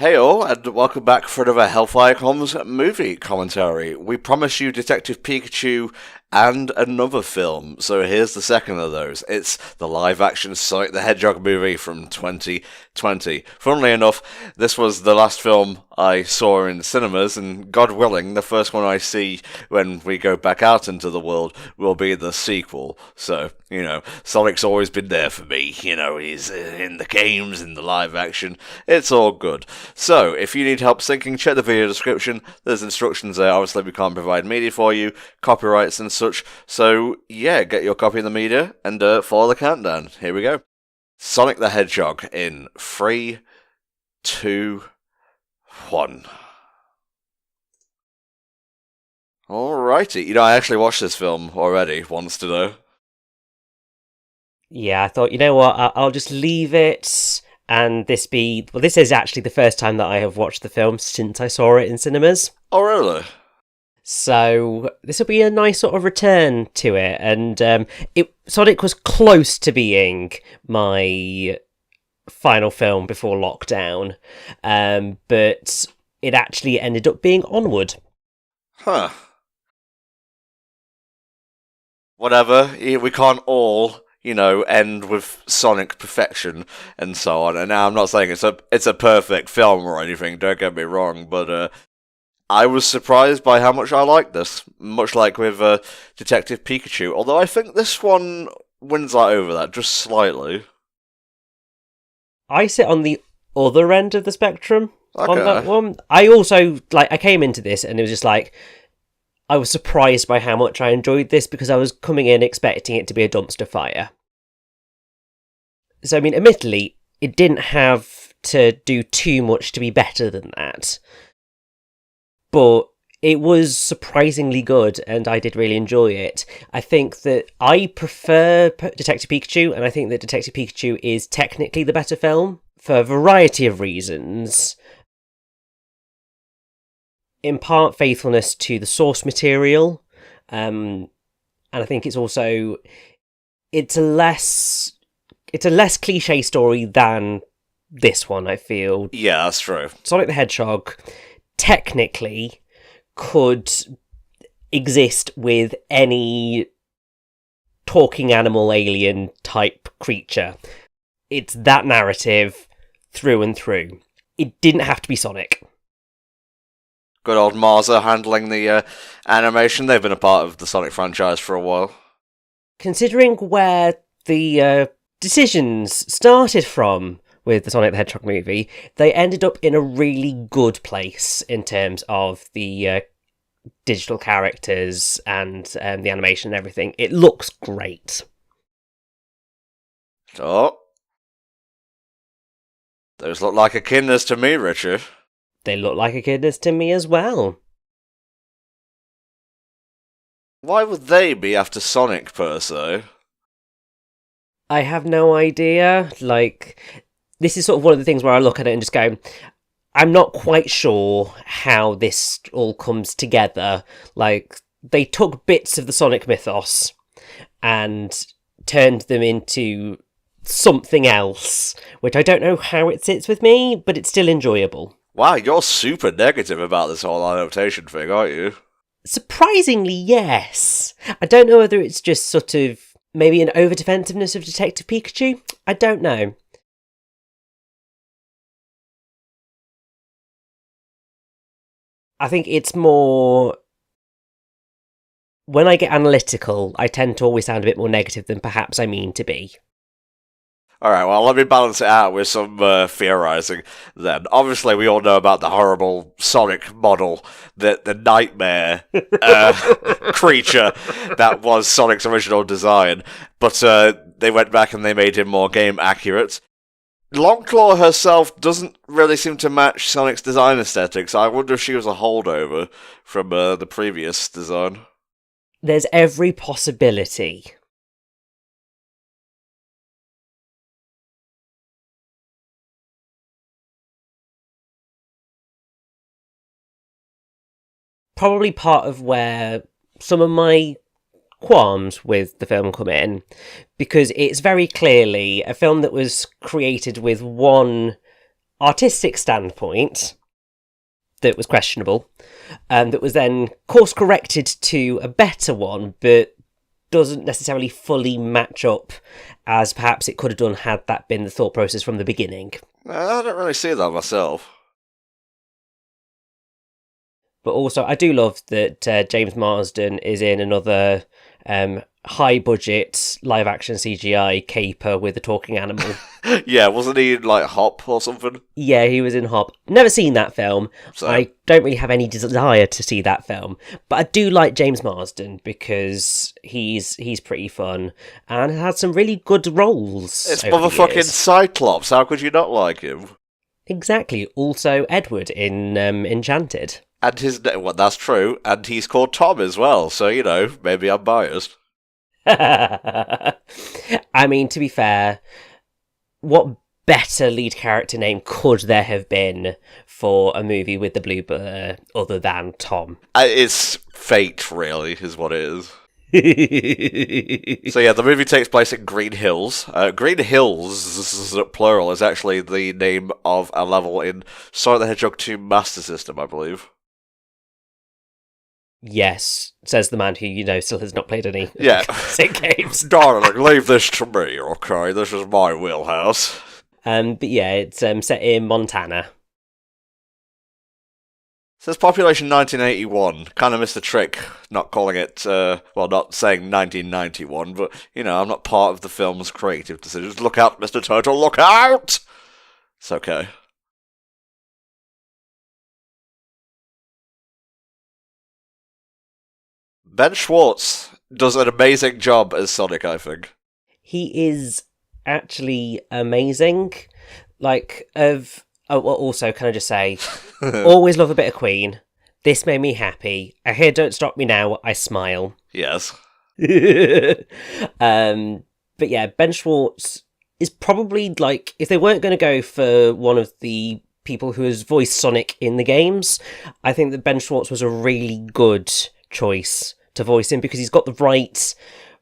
Hey all, and welcome back for another HellfireComms movie commentary. We promised you Detective Pikachu and another film, so here's the second of those. It's the live-action Sonic the Hedgehog movie from 2020. Funnily enough, this was the last film I saw in cinemas, and God willing, the first one I see when we go back out into the world will be the sequel. So, Sonic's always been there for me. He's in the games, in the live-action. It's all good. So, if you need help syncing, check the video description. There's instructions there. Obviously, we can't provide media for you, copyrights and such. So, yeah, get your copy of the media and follow the countdown. Here we go. Sonic the Hedgehog in 3, 2, 1. Alrighty. I actually watched this film already once today. Yeah, I thought, you know what, I'll just leave it, and this is actually the first time that I have watched the film since I saw it in cinemas. Oh, really? So, this will be a nice sort of return to it, and Sonic was close to being my final film before lockdown, but it actually ended up being Onward. Huh. Whatever, we can't all... end with Sonic perfection and so on. And now I'm not saying it's a perfect film or anything, don't get me wrong, but I was surprised by how much I liked this, much like with Detective Pikachu, although I think this one wins that over that, just slightly. I sit on the other end of the spectrum on Okay. that one. I also, I came into this and it was just I was surprised by how much I enjoyed this because I was coming in expecting it to be a dumpster fire. So, I mean, admittedly, it didn't have to do too much to be better than that. But it was surprisingly good, and I did really enjoy it. I think that I prefer Detective Pikachu, and I think that Detective Pikachu is technically the better film for a variety of reasons. In part, faithfulness to the source material, and I think it's also it's a less cliche story than this one. I feel Yeah, that's true. Sonic the Hedgehog technically could exist with any talking animal alien type creature. It's that narrative through and through. It didn't have to be Sonic. Good old Marza handling the animation. They've been a part of the Sonic franchise for a while. Considering where the decisions started from with the Sonic the Hedgehog movie, they ended up in a really good place in terms of the digital characters and the animation and everything. It looks great. Oh. Those look like echidnas to me, Richard. They look like echidnas to me as well. Why would they be after Sonic, per se? I have no idea. This is sort of one of the things where I look at it and just go, I'm not quite sure how this all comes together. They took bits of the Sonic mythos and turned them into something else, which I don't know how it sits with me, but it's still enjoyable. Wow, you're super negative about this whole adaptation thing, aren't you? Surprisingly, yes. I don't know whether it's just sort of maybe an over-defensiveness of Detective Pikachu. I don't know. I think it's more... When I get analytical, I tend to always sound a bit more negative than perhaps I mean to be. Alright, well, let me balance it out with some theorising then. Obviously, we all know about the horrible Sonic model, the nightmare creature that was Sonic's original design, but they went back and they made him more game accurate. Longclaw herself doesn't really seem to match Sonic's design aesthetics. I wonder if she was a holdover from the previous design. There's every possibility. Probably part of where some of my qualms with the film come in, because it's very clearly a film that was created with one artistic standpoint that was questionable, that was then course corrected to a better one, but doesn't necessarily fully match up as perhaps it could have done had that been the thought process from the beginning. I don't really see that myself. But also, I do love that James Marsden is in another high-budget live-action CGI caper with a talking animal. Yeah, wasn't he in, like, Hop or something? Yeah, he was in Hop. Never seen that film. So. I don't really have any desire to see that film. But I do like James Marsden because he's pretty fun and has some really good roles. It's motherfucking Cyclops. How could you not like him? Exactly. Also, Edward in Enchanted. And well, that's true. And he's called Tom as well. So, you know, maybe I'm biased. I mean, to be fair, what better lead character name could there have been for a movie with the Blue Bear other than Tom? It's fate, really, is what it is. So yeah, the movie takes place in Green Hills. Green Hills, plural, is actually the name of a level in Sonic the Hedgehog 2 Master System, I believe. Yes, says the man who, you know, still has not played any classic games. Darling, leave this to me, okay? This is my wheelhouse. But yeah, it's set in Montana. Says population 1981. Kind of missed the trick not calling it, not saying 1991, but, you know, I'm not part of the film's creative decisions. Look out, Mr. Turtle, look out! It's okay. Ben Schwartz does an amazing job as Sonic, I think. He is actually amazing. Also, can I just say, always love a bit of Queen. This made me happy. I hear Don't Stop Me Now, I smile. Yes. But yeah, Ben Schwartz is probably, like, if they weren't going to go for one of the people who has voiced Sonic in the games, I think that Ben Schwartz was a really good choice to voice him because he's got the right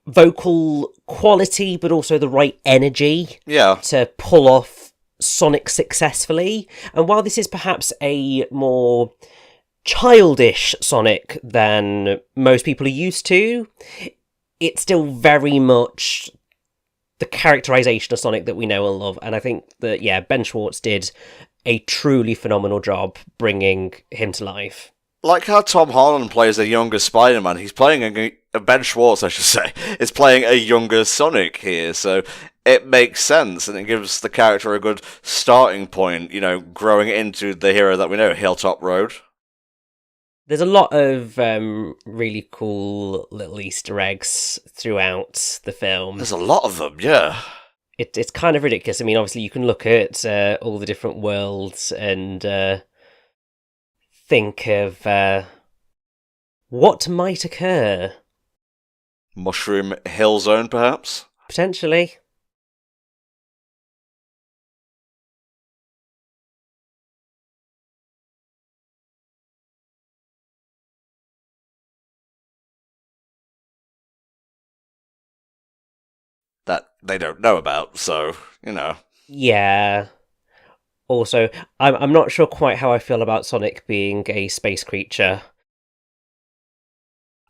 vocal quality, but also the right energy to pull off Sonic successfully. And while this is perhaps a more childish Sonic than most people are used to, it's still very much the characterization of Sonic that we know and love. And I think that, yeah, Ben Schwartz did a truly phenomenal job bringing him to life. Like how Tom Holland plays a younger Spider-Man, he's playing Ben Schwartz, I should say, is playing a younger Sonic here, so it makes sense, and it gives the character a good starting point, you know, growing into the hero that we know, Hilltop Road. There's a lot of really cool little Easter eggs throughout the film. There's a lot of them, yeah. It's kind of ridiculous. I mean, obviously you can look at all the different worlds and think of what might occur. Mushroom Hill Zone, perhaps? Potentially. That they don't know about, so, you know. Yeah. Also, I'm not sure quite how I feel about Sonic being a space creature.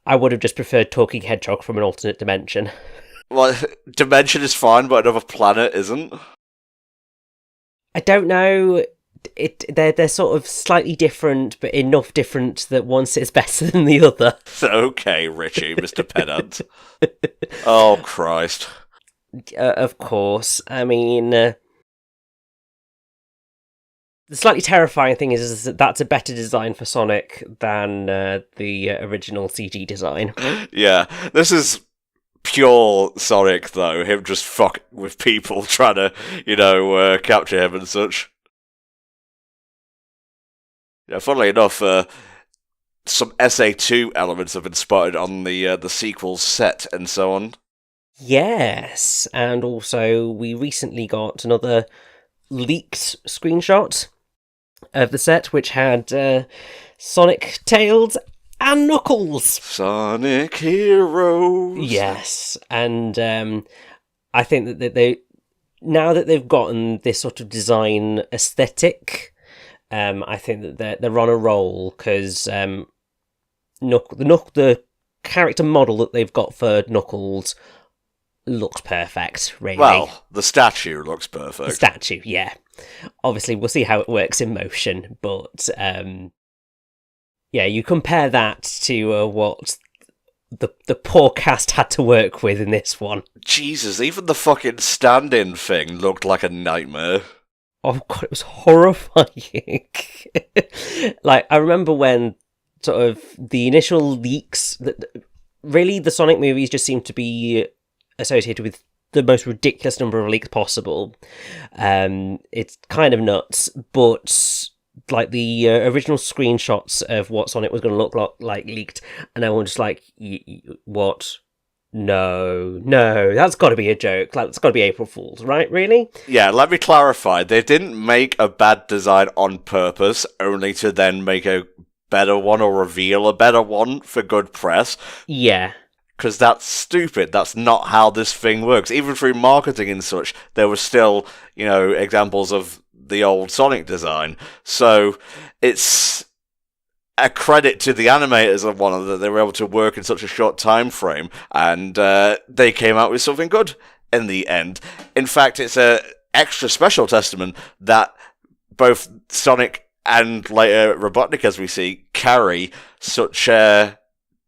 I would have just preferred Talking Hedgehog from an alternate dimension. Well, dimension is fine, but another planet isn't. I don't know. They're sort of slightly different, but enough different that one sits better than the other. Okay, Richie, Mr. Pedant. Oh, Christ. Of course. I mean, the slightly terrifying thing is that that's a better design for Sonic than the original CG design. Yeah, this is pure Sonic, though. Him just fucking with people trying to, you know, capture him and such. Yeah, funnily enough, some SA2 elements have been spotted on the sequel's set and so on. Yes, and also we recently got another leaked screenshot of the set, which had Sonic, Tails, and Knuckles. Sonic Heroes. Yes, and I think that now that they've gotten this sort of design aesthetic, I think that they're on a roll, because the character model that they've got for Knuckles looks perfect, really. Well, the statue looks perfect. The statue, yeah. Obviously, we'll see how it works in motion, but yeah, you compare that to what the poor cast had to work with in this one. Jesus, even the fucking stand-in thing looked like a nightmare. Oh god, it was horrifying. Like, I remember when sort of the initial leaks, really the Sonic movies just seem to be associated with the most ridiculous number of leaks possible. It's kind of nuts, but like the original screenshots of what Sonic was going to look like leaked, and everyone just like, what? No, that's got to be a joke. Like, it's got to be April Fool's, right? Really? Yeah, let me clarify. They didn't make a bad design on purpose, only to then make a better one or reveal a better one for good press. Yeah. Because that's stupid. That's not how this thing works. Even through marketing and such, there were still, examples of the old Sonic design. So it's a credit to the animators of one of that they were able to work in such a short time frame, and they came out with something good in the end. In fact, it's a extra special testament that both Sonic and later Robotnik, as we see, carry such a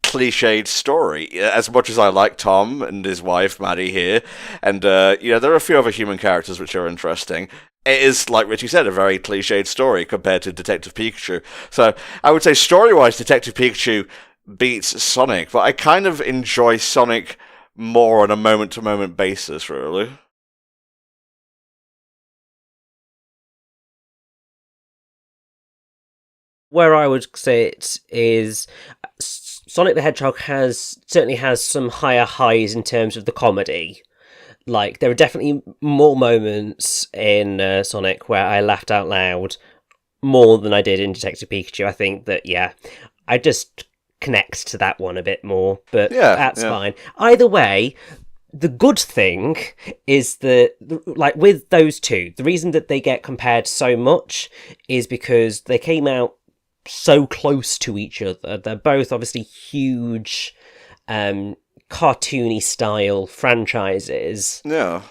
cliched story. As much as I like Tom and his wife Maddie here, and there are a few other human characters which are interesting, it is, like Richie said, a very cliched story compared to Detective Pikachu. So I would say story-wise, Detective Pikachu beats Sonic, but I kind of enjoy Sonic more on a moment-to-moment basis, really. Where I would say it is, Sonic the Hedgehog certainly has some higher highs in terms of the comedy. Like, there are definitely more moments in Sonic where I laughed out loud more than I did in Detective Pikachu. I think that, yeah, I just connect to that one a bit more, but that's fine. Either way, the good thing is that, like, with those two, the reason that they get compared so much is because they came out so close to each other. They're both obviously huge cartoony style franchises. Yeah.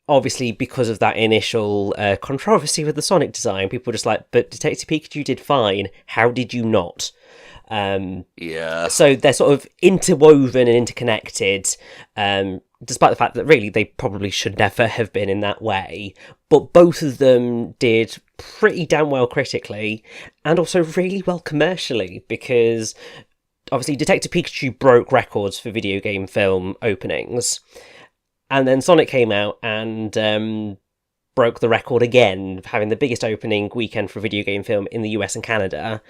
Obviously, because of that initial controversy with the Sonic design, people were just like, but Detective Pikachu did fine, how did you not? Yeah. So they're sort of interwoven and interconnected, despite the fact that really they probably should never have been in that way. But both of them did pretty damn well critically, and also really well commercially, because obviously Detective Pikachu broke records for video game film openings, and then Sonic came out and broke the record again, having the biggest opening weekend for a video game film in the US and Canada,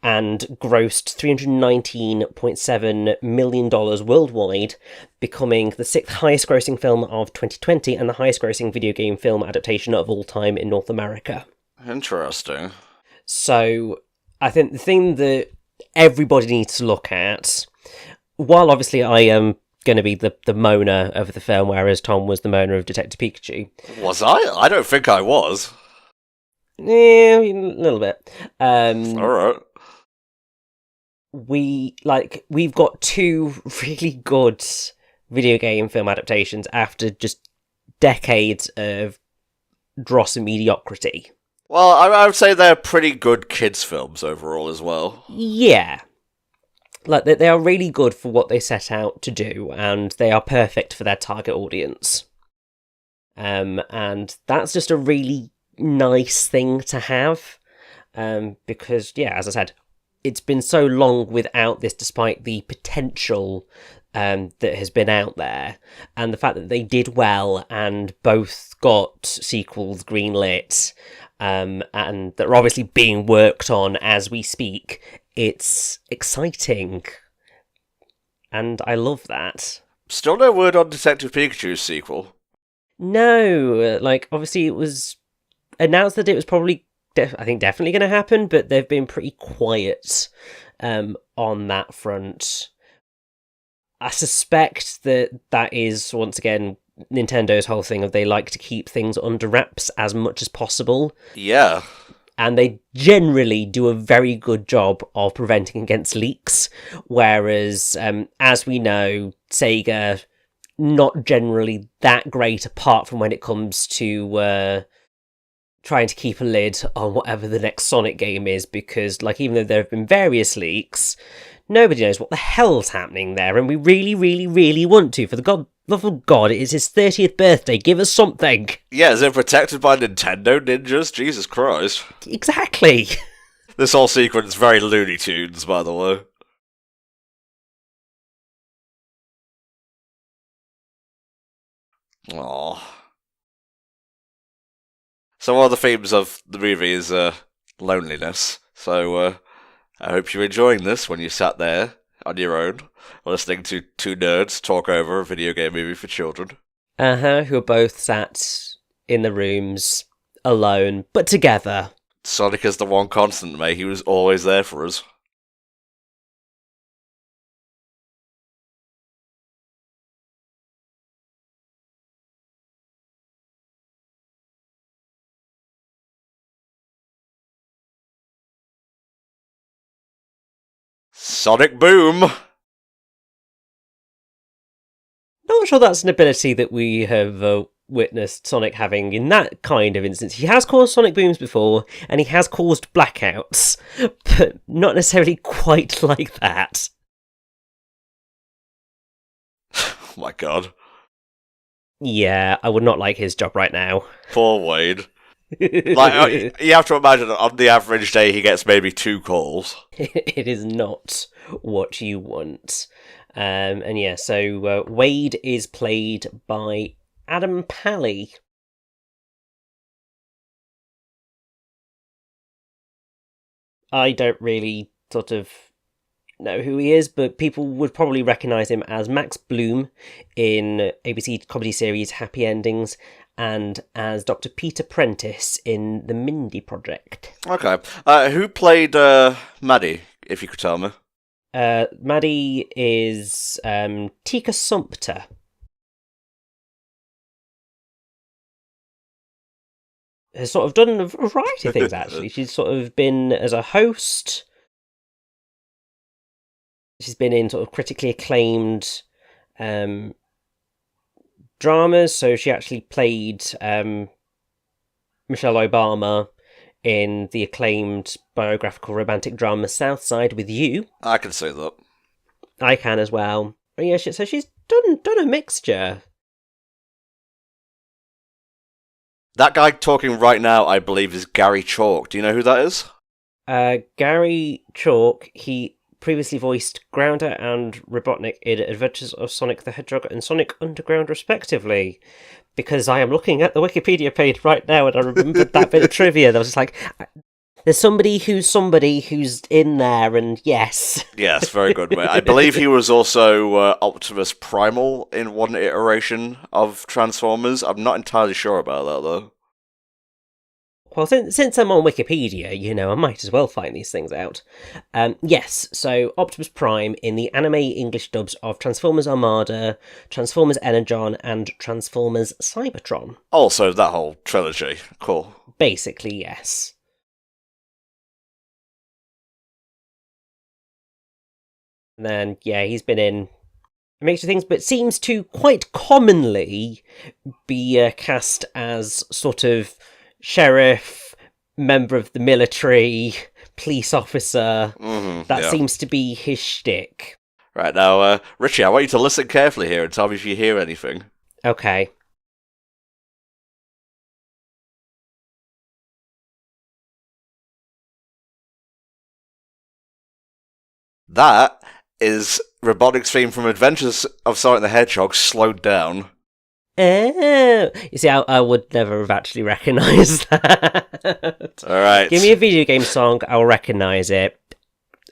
and grossed $319.7 million worldwide, becoming the 6th highest grossing film of 2020 and the highest grossing video game film adaptation of all time in North America. Interesting. So I think the thing that everybody needs to look at, while obviously I am going to be the moaner of the film, whereas Tom was the moaner of Detective Pikachu. Was I? I don't think I was. Yeah, a little bit. Alright. We've got two really good video game film adaptations after just decades of dross and mediocrity. Well, I would say they're pretty good kids' films overall as well. Yeah. Like, they are really good for what they set out to do, and they are perfect for their target audience. And that's just a really nice thing to have, because, yeah, as I said, it's been so long without this, despite the potential that has been out there, and the fact that they did well and both got sequels greenlit, and that are obviously being worked on as we speak. It's exciting, and I love that. Still no word on Detective Pikachu's sequel. No, like, obviously it was announced that it was probably, I think, definitely going to happen, but they've been pretty quiet on that front. I suspect that is, once again, Nintendo's whole thing of they like to keep things under wraps as much as possible. Yeah. And they generally do a very good job of preventing against leaks. Whereas, as we know, Sega, not generally that great apart from when it comes to trying to keep a lid on whatever the next Sonic game is, because even though there have been various leaks, nobody knows what the hell's happening there, and we really, really, really want to. For the love of God, it is his 30th birthday, give us something! Yeah, is it protected by Nintendo ninjas? Jesus Christ. Exactly! This whole sequence is very Looney Tunes, by the way. Aww. So one of the themes of the movie is loneliness, so I hope you're enjoying this when you sat there on your own, listening to two nerds talk over a video game movie for children. Who are both sat in the rooms, alone, but together. Sonic is the one constant, mate. He was always there for us. Sonic Boom! Not sure that's an ability that we have witnessed Sonic having in that kind of instance. He has caused Sonic Booms before, and he has caused blackouts, but not necessarily quite like that. Oh my god. Yeah, I would not like his job right now. Poor Wade. You have to imagine on the average day he gets maybe 2 calls. It is not what you want. And yeah, so Wade is played by Adam Pally. I don't really sort of know who he is, but people would probably recognise him as Max Bloom in ABC comedy series Happy Endings, and as Dr. Peter Prentice in The Mindy Project. Okay. Who played Maddie, if you could tell me? Maddie is Tika Sumpter. Has sort of done a variety of things, actually. She's sort of been as a host. She's been in sort of critically acclaimed dramas, so she actually played Michelle Obama in the acclaimed biographical romantic drama Southside with You. I can see that. I can as well. But yeah, so she's done a mixture. That guy talking right now, I believe, is Gary Chalk. Do you know who that is? Gary Chalk, he previously voiced Grounder and Robotnik in Adventures of Sonic the Hedgehog and Sonic Underground, respectively. Because I am looking at the Wikipedia page right now and I remembered that bit of trivia. That was just like, there's somebody who's in there, and yes. Yes, very good, mate. I believe he was also Optimus Primal in one iteration of Transformers. I'm not entirely sure about that, though. Well, since I'm on Wikipedia, I might as well find these things out. Yes, so Optimus Prime in the anime English dubs of Transformers Armada, Transformers Energon, and Transformers Cybertron. Also, that whole trilogy. Cool. Basically, yes. And then, yeah, he's been in a mixture of things, but seems to quite commonly be cast as sort of sheriff, member of the military, police officer. That seems to be his shtick. Right, now, Richie, I want you to listen carefully here and tell me if you hear anything. Okay. That is Robotnik's theme from Adventures of Sonic the Hedgehog slowed down. Oh, you see, I would never have actually recognised that. Alright. Give me a video game song, I'll recognise it.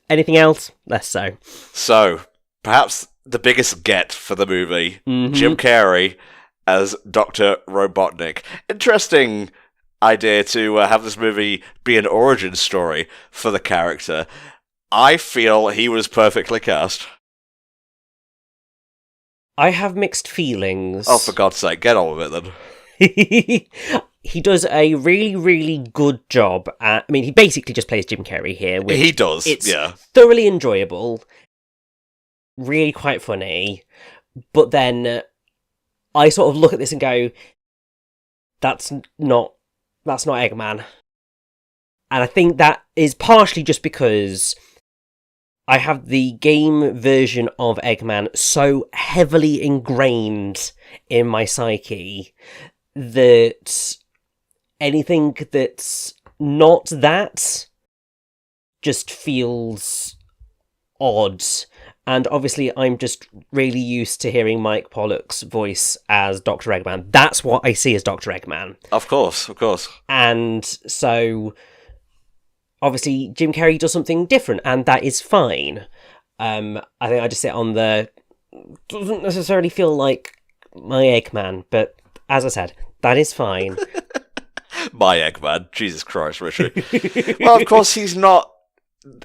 Anything else? Less so. So, perhaps the biggest get for the movie, Jim Carrey as Dr. Robotnik. Interesting idea to have this movie be an origin story for the character. I feel he was perfectly cast. I have mixed feelings. Oh, for God's sake, get on with it then. He does a really, really good job at... I mean, he basically just plays Jim Carrey here. Which He does, it's yeah. thoroughly enjoyable, really quite funny, but then I sort of look at this and go, that's not Eggman. And I think that is partially just because I have the game version of Eggman so heavily ingrained in my psyche that anything that's not that just feels odd. And obviously I'm just really used to hearing Mike Pollock's voice as Dr. Eggman. That's what I see as Dr. Eggman. Of course. And so obviously Jim Carrey does something different, and that is fine. I think I just sit on the... doesn't necessarily feel like my Eggman, but as I said, that is fine. My Eggman. Jesus Christ, Richard. Well, of course, he's not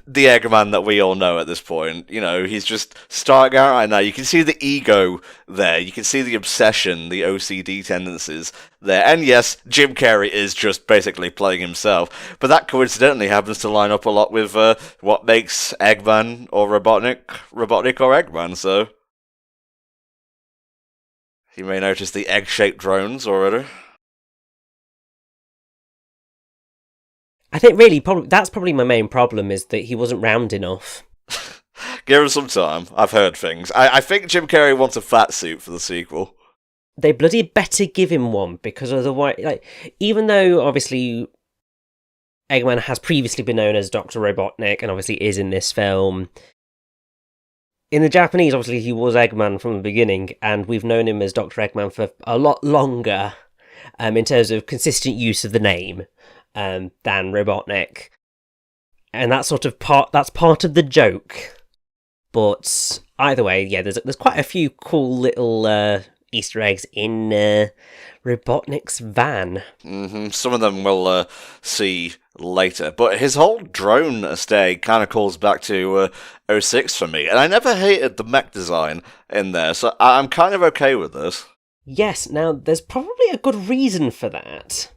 the Eggman that we all know at this point. You know, he's just starting out right now. You can see the ego there. You can see the obsession, the OCD tendencies there. And yes, Jim Carrey is just basically playing himself. But that coincidentally happens to line up a lot with what makes Eggman or Robotnik or Eggman, so... You may notice the egg-shaped drones already. I think really, that's probably my main problem, is that he wasn't round enough. Give him some time. I've heard things. I think Jim Carrey wants a fat suit for the sequel. They bloody better give him one, because otherwise, like, even though obviously Eggman has previously been known as Dr. Robotnik, and obviously is in this film, in the Japanese, obviously he was Eggman from the beginning, and we've known him as Dr. Eggman for a lot longer, in terms of consistent use of the name, than Robotnik. And that's part of the joke. But either way, yeah, there's quite a few cool little Easter eggs in Robotnik's van. Mm-hmm. Some of them we'll see later. But his whole drone estate kind of calls back to 06 for me. And I never hated the mech design in there, so I'm kind of okay with this. Yes, now there's probably a good reason for that.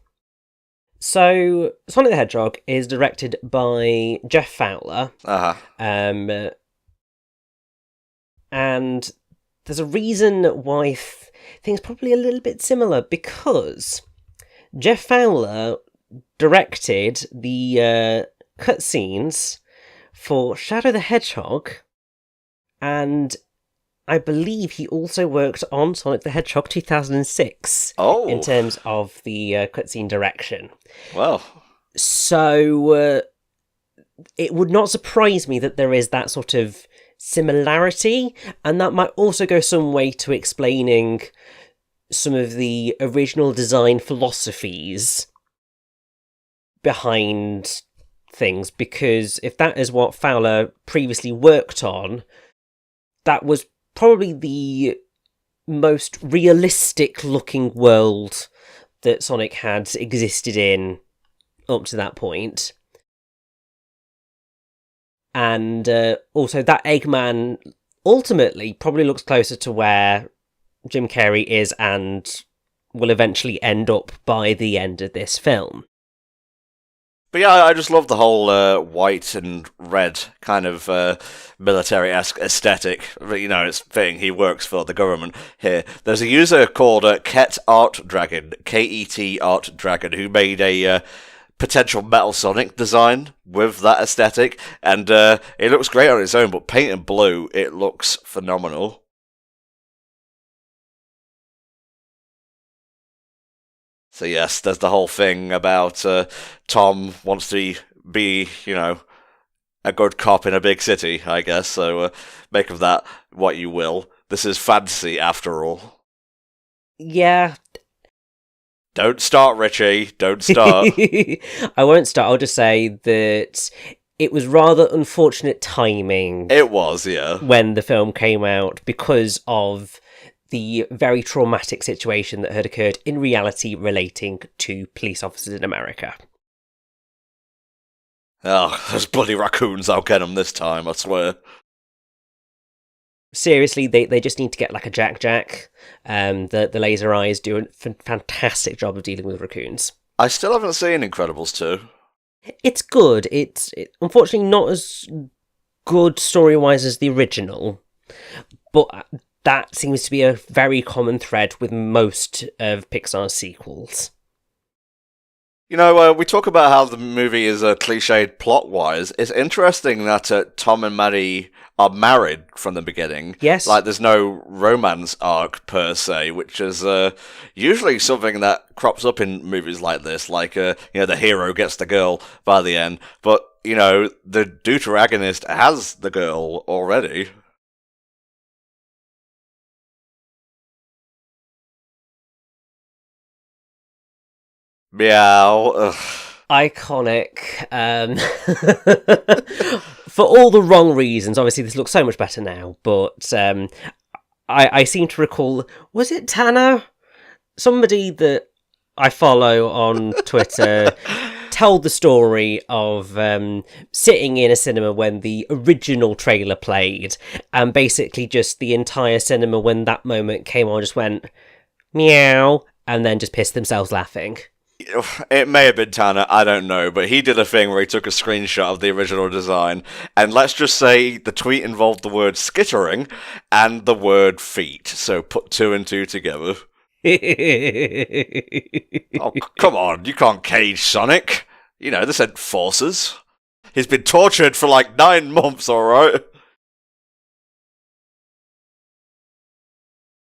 So, Sonic the Hedgehog is directed by Jeff Fowler. Uh-huh. And there's a reason why things probably a little bit similar, because Jeff Fowler directed the cutscenes for Shadow the Hedgehog, and I believe he also worked on Sonic the Hedgehog 2006 in terms of the cutscene direction. Well. So it would not surprise me that there is that sort of similarity, and that might also go some way to explaining some of the original design philosophies behind things, because if that is what Fowler previously worked on, that was probably the most realistic looking world that Sonic had existed in up to that point. And also that Eggman ultimately probably looks closer to where Jim Carrey is and will eventually end up by the end of this film. But yeah, I just love the whole white and red kind of military-esque aesthetic. You know, it's fitting. He works for the government here. There's a user called Ket Art Dragon, K-E-T Art Dragon, who made a potential Metal Sonic design with that aesthetic, and it looks great on its own, but painted blue, it looks phenomenal. So yes, there's the whole thing about Tom wants to be, you know, a good cop in a big city, I guess, so make of that what you will. This is fantasy, after all. Yeah. Don't start, Richie. Don't start. I won't start. I'll just say that it was rather unfortunate timing. It was, yeah. When the film came out, because of the very traumatic situation that had occurred in reality relating to police officers in America. Oh, those bloody raccoons, I'll get them this time, I swear. seriously, they just need to get like a Jack. The laser eyes do a fantastic job of dealing with raccoons. I still haven't seen Incredibles 2. It's good. It's unfortunately not as good story-wise as the original, but that seems to be a very common thread with most of Pixar's sequels. You know, we talk about how the movie is cliched plot-wise. It's interesting that Tom and Maddie are married from the beginning. Yes. Like, there's no romance arc, per se, which is usually something that crops up in movies like this. Like, the hero gets the girl by the end. But, the deuteragonist has the girl already. Meow. Ugh. Iconic. For all the wrong reasons. Obviously, this looks so much better now, but I seem to recall, was it Tanner? Somebody that I follow on Twitter told the story of sitting in a cinema when the original trailer played, and basically just the entire cinema, when that moment came on, just went meow, and then just pissed themselves laughing. It may have been Tanner, I don't know, but he did a thing where he took a screenshot of the original design, and let's just say the tweet involved the word skittering and the word feet, so put 2 and 2 together. Oh, come on, you can't cage Sonic. They sent forces. He's been tortured for like 9 months, alright?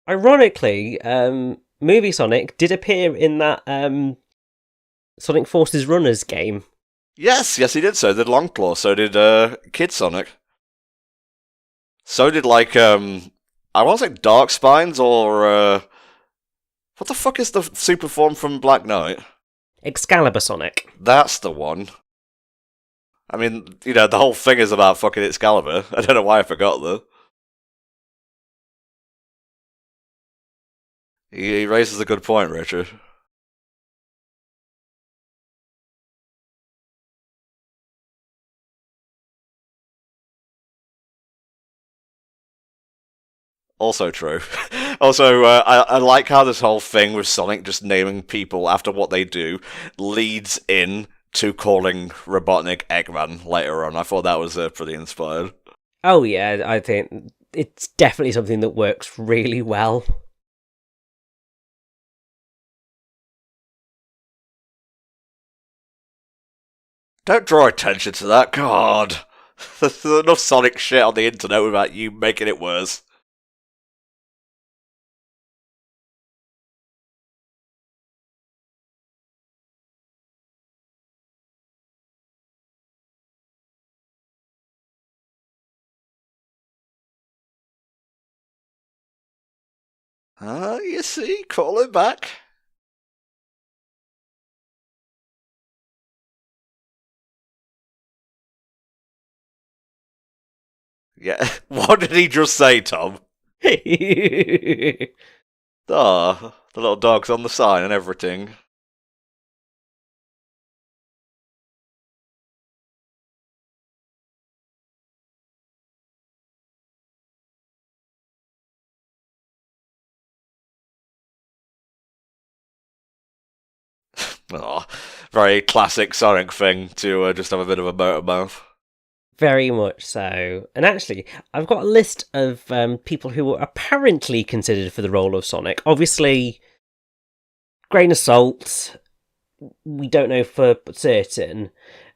Ironically, Movie Sonic did appear in that Sonic Forces Runners game. Yes, he did. So did Longclaw. So did Kid Sonic. So did I want to say Dark Spines or what the fuck is the super form from Black Knight? Excalibur Sonic. That's the one. I mean, the whole thing is about fucking Excalibur. I don't know why I forgot though. He raises a good point, Richard. Also true. Also, I like how this whole thing with Sonic just naming people after what they do leads in to calling Robotnik Eggman later on. I thought that was pretty inspired. Oh yeah, I think it's definitely something that works really well. Don't draw attention to that, God. There's enough Sonic shit on the internet without you making it worse. You see? Call it back. Yeah. What did he just say, Tom? Ah, the little dog's on the sign and everything. Oh, very classic Sonic thing to just have a bit of a motor mouth. Very much so. And actually, I've got a list of people who were apparently considered for the role of Sonic. Obviously, grain of salt, we don't know for certain.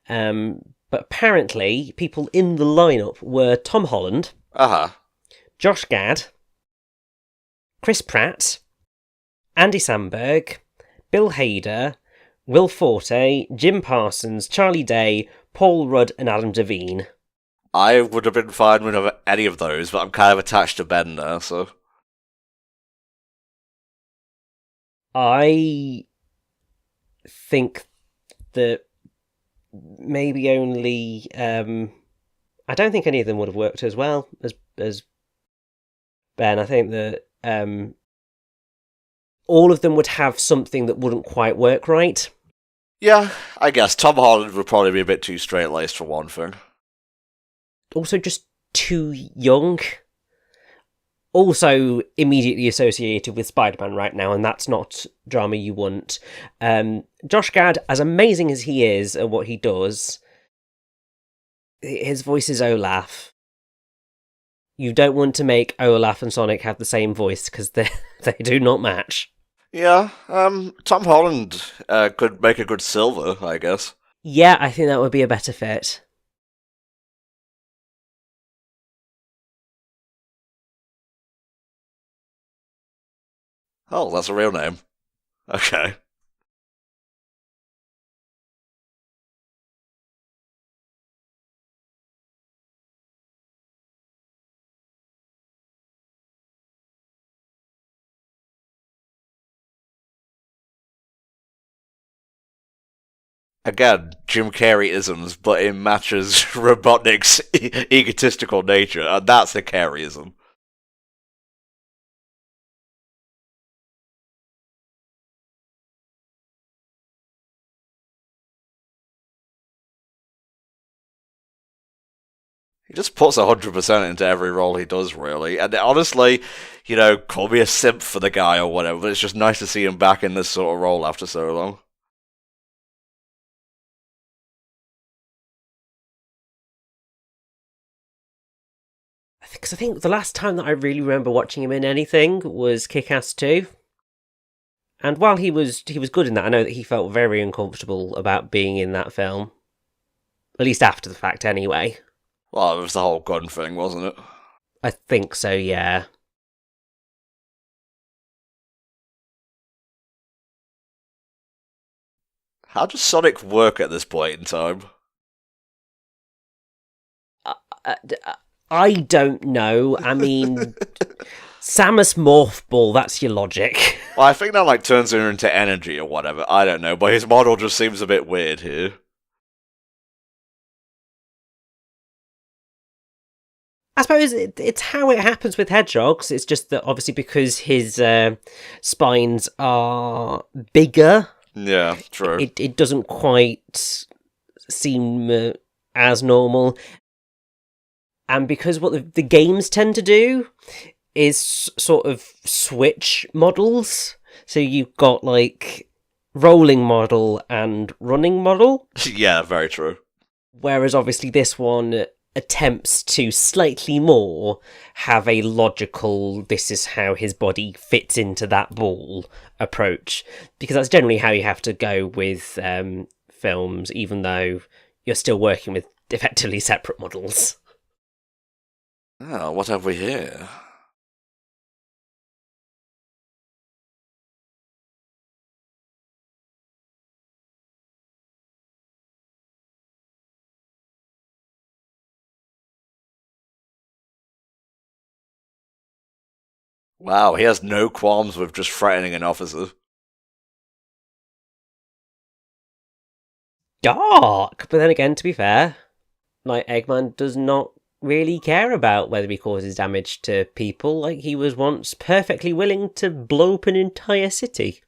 But apparently, people in the lineup were Tom Holland, Josh Gad, Chris Pratt, Andy Samberg, Bill Hader, Will Forte, Jim Parsons, Charlie Day, Paul Rudd, and Adam Devine. I would have been fine with any of those, but I'm kind of attached to Ben now, so. I think that maybe only I don't think any of them would have worked as well as Ben. I think that all of them would have something that wouldn't quite work right. Yeah, I guess Tom Holland would probably be a bit too straight-laced for one thing. Also just too young. also immediately associated with Spider-Man right now, and that's not drama you want. Josh Gad, as amazing as he is at what he does, his voice is Olaf. You don't want to make Olaf and Sonic have the same voice, because they do not match. Yeah, Tom Holland could make a good Silver, I guess. Yeah, I think that would be a better fit. Oh, that's a real name. Okay. Again, Jim Carrey-isms, but it matches Robotnik's egotistical nature, and that's a Carrey-ism. He just puts 100% into every role he does, really. And honestly, call me a simp for the guy or whatever, but it's just nice to see him back in this sort of role after so long. Because I think the last time that I really remember watching him in anything was Kick-Ass 2. And while he was good in that, I know that he felt very uncomfortable about being in that film. At least after the fact, anyway. Well, it was the whole gun thing, wasn't it? I think so, yeah. How does Sonic work at this point in time? I don't know. I mean, Samus Morph Ball, that's your logic. Well, I think that, turns her into energy or whatever. I don't know, but his model just seems a bit weird here. I suppose it's how it happens with hedgehogs. It's just that obviously because his spines are bigger. Yeah, true. It doesn't quite seem as normal. And because what the games tend to do is sort of switch models. So you've got rolling model and running model. Yeah, very true. Whereas obviously this one attempts to slightly more have a logical, this is how his body fits into that ball approach. Because that's generally how you have to go with films, even though you're still working with effectively separate models. Oh, what have we here? Wow, he has no qualms with just threatening an officer. Dark! But then again, to be fair, Eggman does not really care about whether he causes damage to people. He was once perfectly willing to blow up an entire city.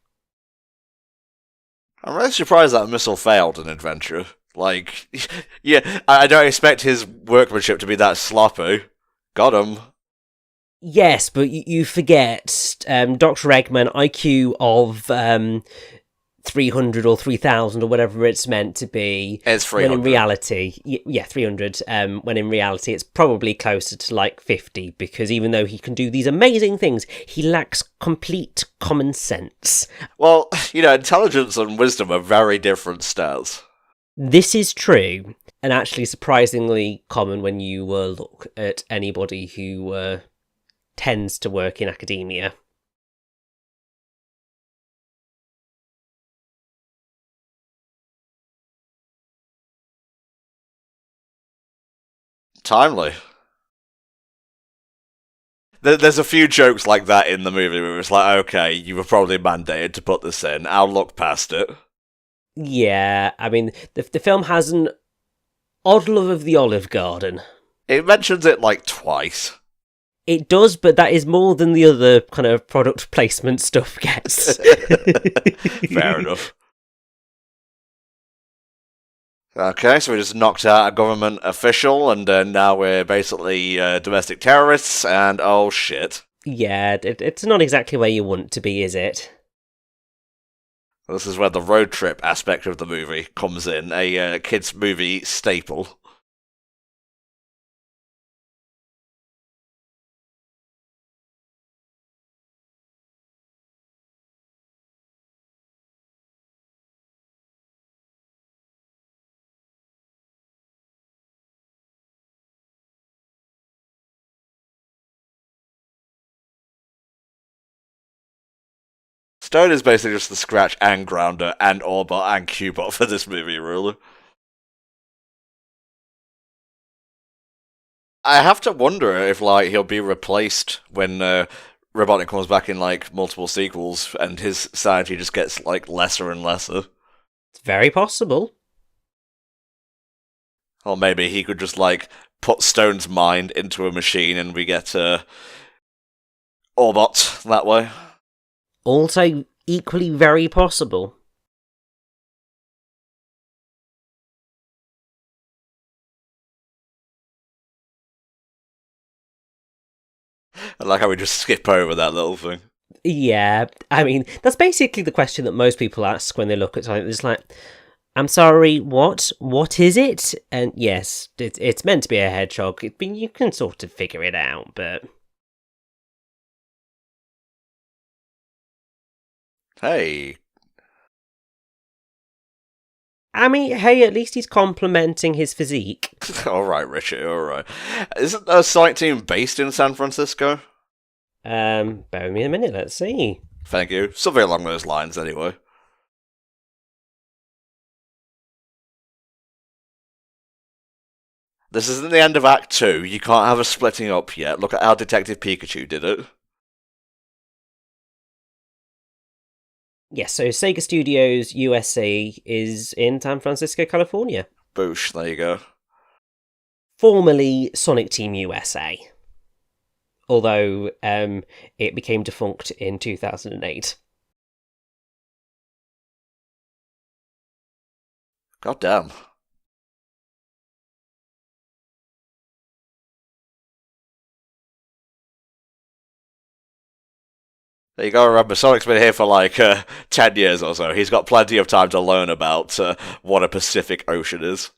I'm really surprised that missile failed an adventure. Yeah, I don't expect his workmanship to be that sloppy. Got him. Yes, but you forget Dr. Eggman, IQ of 300 or 3,000 or whatever it's meant to be. It's 300. When in reality, 300. When in reality, it's probably closer to 50, because even though he can do these amazing things, he lacks complete common sense. Well, intelligence and wisdom are very different stats. This is true, and actually surprisingly common when you look at anybody who tends to work in academia. Timely. There's a few jokes like that in the movie where it's okay, you were probably mandated to put this in. I'll look past it. Yeah, I mean, the film has an odd love of the Olive Garden. It mentions it twice. It does, but that is more than the other kind of product placement stuff gets. Fair enough. Okay, so we just knocked out a government official, and now we're basically domestic terrorists, and oh shit. Yeah, it's not exactly where you want to be, is it? This is where the road trip aspect of the movie comes in, a kids' movie staple. Stone is basically just the Scratch and Grounder and Orbot and Cubot for this movie, really. I have to wonder if he'll be replaced when Robotnik comes back in multiple sequels, and his sanity just gets lesser and lesser. It's very possible. Or maybe he could just put Stone's mind into a machine, and we get Orbot that way. Also, equally very possible. I like how we just skip over that little thing. Yeah, I mean, that's basically the question that most people ask when they look at something. It's like, I'm sorry, what? What is it? And yes, it's meant to be a hedgehog. You can sort of figure it out, but... Hey. I mean, hey, at least he's complimenting his physique. Alright, Richard, alright. Isn't a Sonic team based in San Francisco? Bear with me a minute, let's see. Thank you. Something along those lines, anyway. This isn't the end of Act 2. You can't have us splitting up yet. Look at how Detective Pikachu did it. Yes, so Sega Studios USA is in San Francisco, California. Boosh, there you go. Formerly Sonic Team USA. Although it became defunct in 2008. God damn. You gotta remember, Sonic's been here for 10 years or so. He's got plenty of time to learn about what a Pacific Ocean is.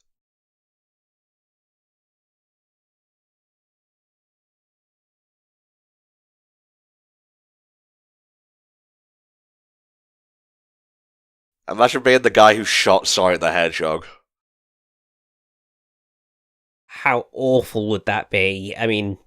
Imagine being the guy who shot Sonic the Hedgehog. How awful would that be? I mean,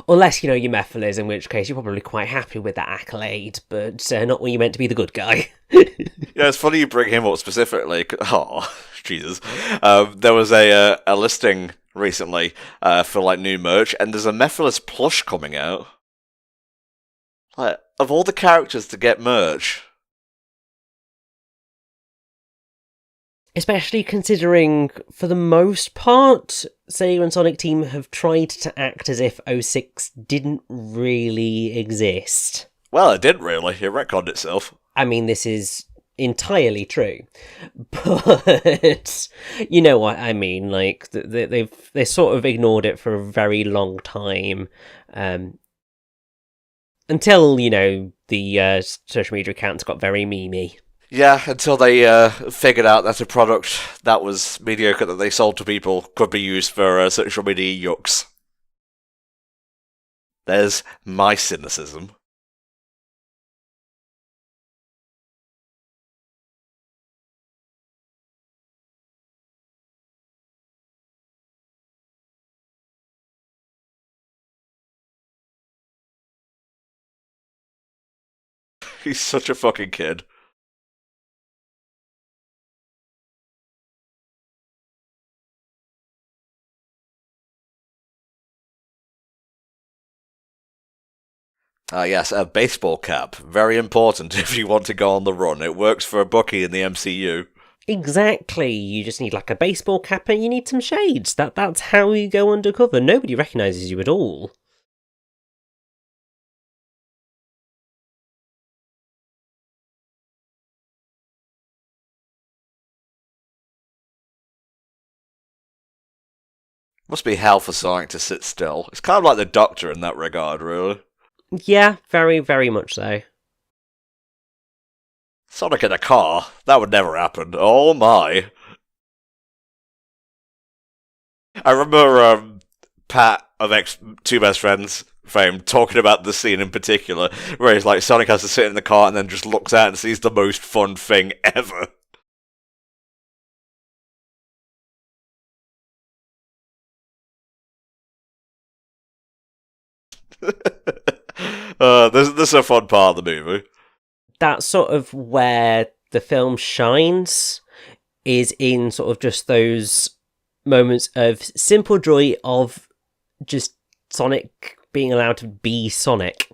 unless, you're Mephiles, in which case you're probably quite happy with that accolade, but not when you're meant to be the good guy. Yeah, it's funny you bring him up specifically. Oh, Jesus. There was a listing recently for new merch, and there's a Mephiles plush coming out. Of all the characters to get merch. Especially considering, for the most part, Sega and Sonic Team have tried to act as if 06 didn't really exist. Well, it didn't really. It retconned itself. I mean, this is entirely true, but you know what I mean. They sort of ignored it for a very long time, until the social media accounts got very memey. Yeah, until they figured out that a product that was mediocre that they sold to people could be used for social media yucks. There's my cynicism. He's such a fucking kid. Yes, a baseball cap. Very important if you want to go on the run. It works for a Bucky in the MCU. Exactly. You just need a baseball cap and you need some shades. That's how you go undercover. Nobody recognises you at all. Must be hell for Sonic to sit still. It's kind of like the Doctor in that regard, really. Yeah, very, very much so. Sonic in a car? That would never happen. Oh my. I remember Pat of Two Best Friends fame talking about the scene in particular where he's like, Sonic has to sit in the car and then just looks out and sees the most fun thing ever. This is a fun part of the movie. That's sort of where the film shines, is in sort of just those moments of simple joy of just Sonic being allowed to be Sonic.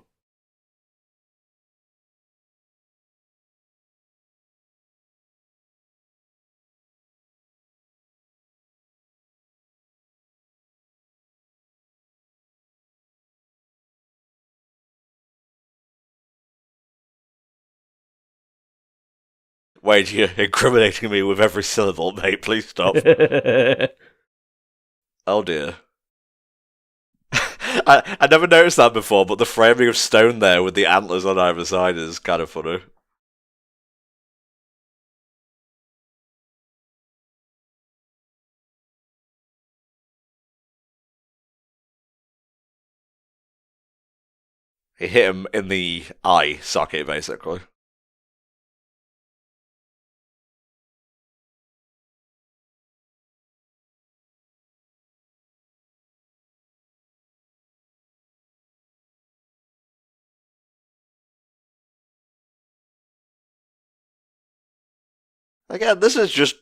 Wait, you're incriminating me with every syllable, mate. Please stop. Oh dear. I never noticed that before, but the framing of stone there with the antlers on either side is kind of funny. He hit him in the eye socket, basically. Again, this is just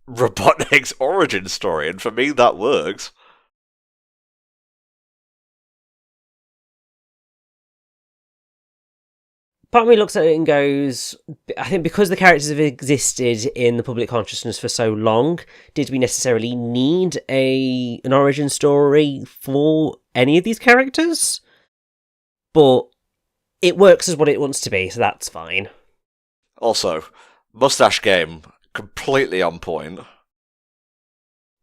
Robotnik's origin story, and for me, that works. Part of me looks at it and goes, I think because the characters have existed in the public consciousness for so long, did we necessarily need an origin story for any of these characters? But it works as what it wants to be, so that's fine. Also, mustache game, completely on point.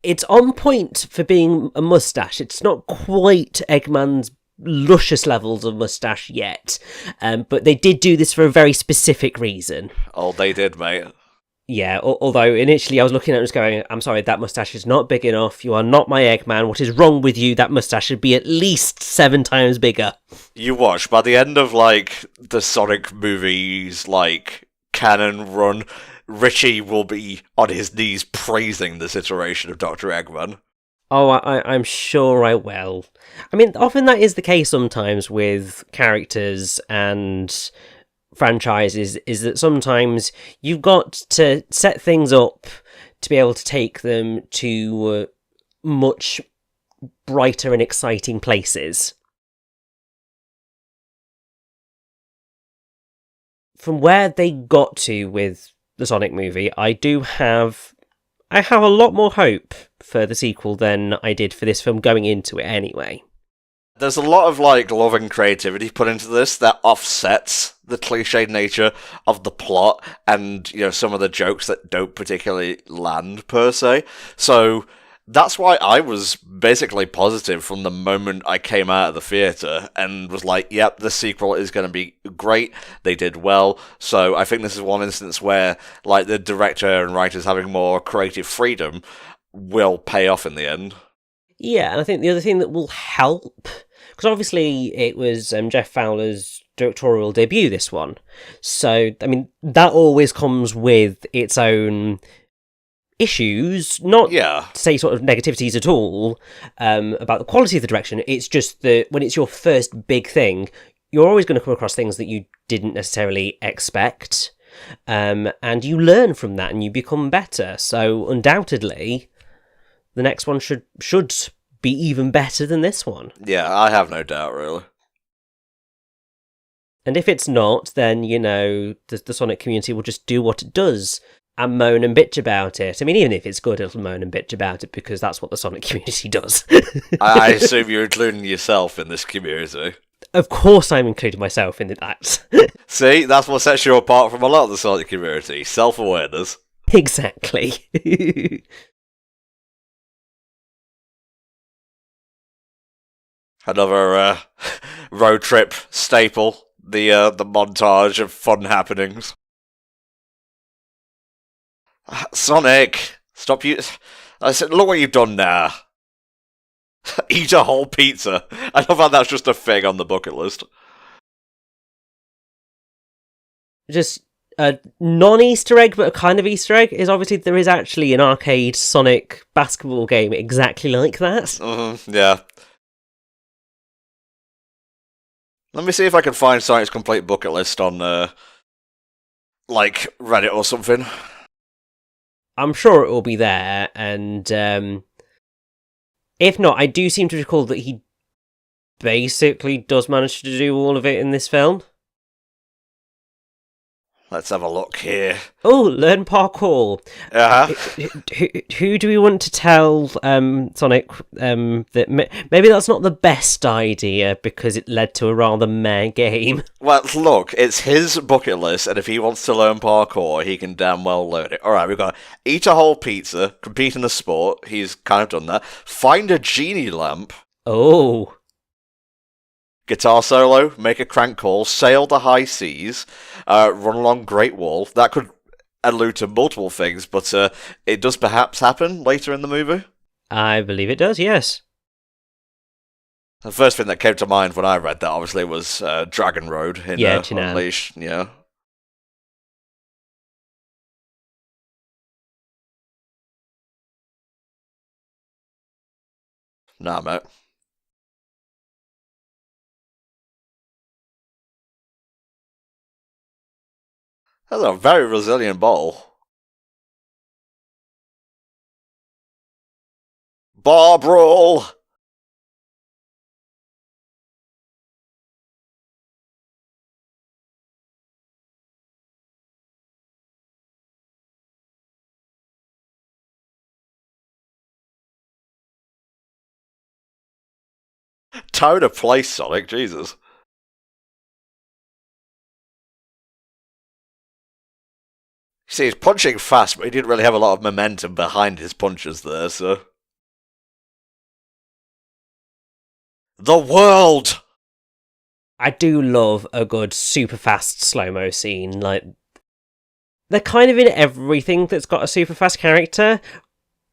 It's on point for being a mustache. It's not quite Eggman's luscious levels of mustache yet, but they did do this for a very specific reason. Oh, they did, mate. Yeah, although initially I was looking at it and just going, I'm sorry, that mustache is not big enough. You are not my Eggman. What is wrong with you? That mustache should be at least 7 times bigger. You watch, by the end of, like, the Sonic movies, like, canon run, Richy will be on his knees praising this iteration of Dr. Eggman. Oh, I'm sure I will. I mean, often that is the case sometimes with characters and franchises, is that sometimes you've got to set things up to be able to take them to much brighter and exciting places. From where they got to with the Sonic movie, I have a lot more hope for the sequel than I did for this film going into it anyway. There's a lot of, like, love and creativity put into this that offsets the cliched nature of the plot and, you know, some of the jokes that don't particularly land, per se. So that's why I was basically positive from the moment I came out of the theatre and was like, yep, the sequel is going to be great. They did well. So I think this is one instance where, like, the director and writers having more creative freedom will pay off in the end. Yeah, and I think the other thing that will help, because obviously it was Jeff Fowler's directorial debut, this one. So, I mean, that always comes with its own issues, not say sort of negativities at all about the quality of the direction. It's just that when it's your first big thing, you're always going to come across things that you didn't necessarily expect, and you learn from that and you become better. So undoubtedly, the next one should be even better than this one. Yeah, I have no doubt, really. And if it's not, then, you know, the Sonic community will just do what it does and moan and bitch about it. I mean, even if it's good, it'll moan and bitch about it because that's what the Sonic community does. I assume you're including yourself in this community. Of course I'm including myself in that. See, that's what sets you apart from a lot of the Sonic community. Self-awareness. Exactly. Another road trip staple, the montage of fun happenings. Sonic, stop you! I said, look what you've done now. Eat a whole pizza. I love how that's just a thing on the bucket list. Just a non-Easter egg, but a kind of Easter egg, is obviously there is actually an arcade Sonic basketball game exactly like that. Yeah. Let me see if I can find Sonic's complete bucket list on, like, Reddit or something. I'm sure it will be there, and if not, I do seem to recall that he basically does manage to do all of it in this film. Let's have a look here. Oh, learn parkour. Who do we want to tell Sonic that maybe that's not the best idea because it led to a rather meh game? Well, look, it's his bucket list, and if he wants to learn parkour, he can damn well learn it. Alright, we've got eat a whole pizza, compete in a sport, he's kind of done that. Find a genie lamp. Oh. Guitar solo, make a crank call, sail the high seas, run along Great Wall. That could allude to multiple things, but it does perhaps happen later in the movie. I believe it does, yes. The first thing that came to mind when I read that, obviously, was Dragon Road in Unleashed. Yeah. Nah, mate. That's a very resilient ball. Bob roll! Time to play Sonic, Jesus. See, he's punching fast, but he didn't really have a lot of momentum behind his punches there, so... The world! I do love a good super fast slow-mo scene. Like, they're kind of in everything that's got a super fast character,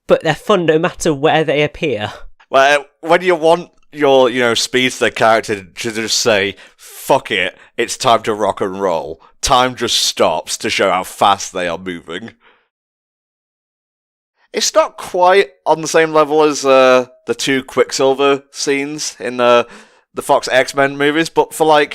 but they're fun no matter where they appear. Well, when you want your, speedster character to just say, fuck it, it's time to rock and roll, time just stops to show how fast they are moving. It's not quite on the same level as the two Quicksilver scenes in the Fox X-Men movies, but for,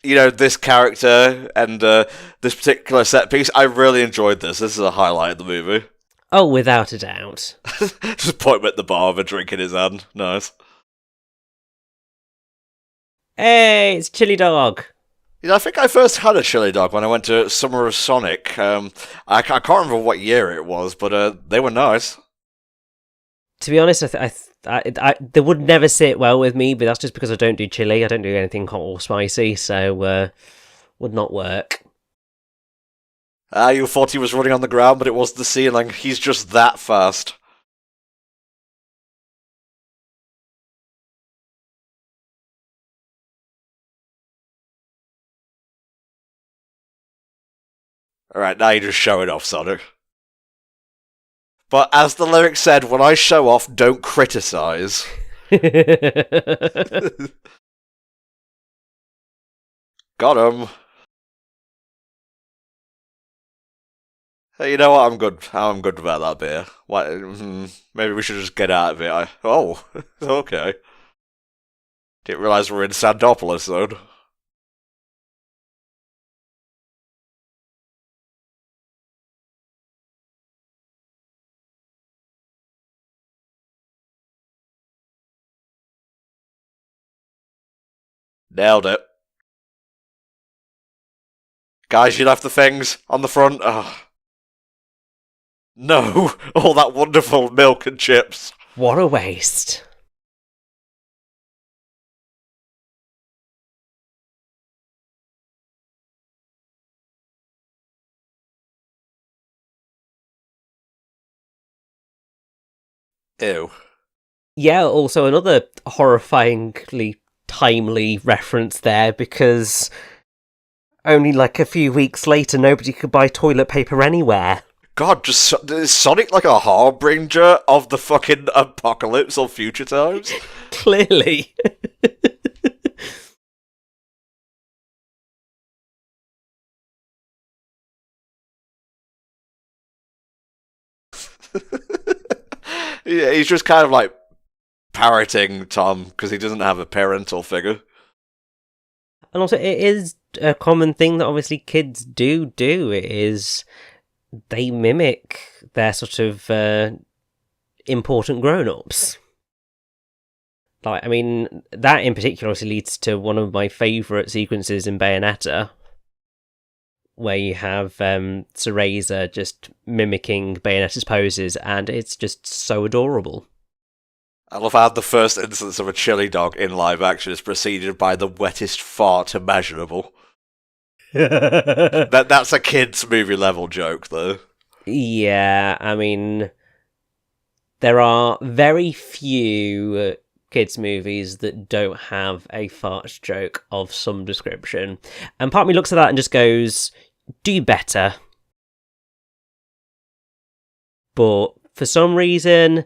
this character and this particular set piece, I really enjoyed this. This is a highlight of the movie. Oh, without a doubt. Just point him at the bar with a drink in his hand. Nice. Hey, it's Chili Dog. I think I first had a chili dog when I went to Summer of Sonic. I can't remember what year it was, but they were nice. To be honest, they would never sit well with me, but that's just because I don't do chili. I don't do anything hot or spicy, so would not work. You thought he was running on the ground, but it was the ceiling. He's just that fast. Alright, now you're just showing off, Sonic. But as the lyric said, when I show off, don't criticize. Got him. Hey, you know what? I'm good. I'm good about that beer. Maybe we should just get out of it. Oh, okay. Didn't realise we're in Sandopolis, though. Nailed it. Guys, you left the things on the front. Oh. No! All that wonderful milk and chips. What a waste. Ew. Yeah, also another horrifyingly timely reference there, because only like a few weeks later, nobody could buy toilet paper anywhere. God, is Sonic like a harbinger of the fucking apocalypse or future times? Clearly. Yeah, he's just kind of like parroting Tom because he doesn't have a parental figure. And also, it is a common thing that obviously kids do. It is they mimic their sort of important grown-ups. Like, I mean, that in particular also leads to one of my favourite sequences in Bayonetta, where you have Cereza just mimicking Bayonetta's poses, and it's just so adorable. I love how the first instance of a chili dog in live action is preceded by the wettest fart imaginable. That's a kids' movie level joke, though. Yeah, I mean, there are very few kids' movies that don't have a fart joke of some description. And part of me looks at that and just goes, do better. But for some reason,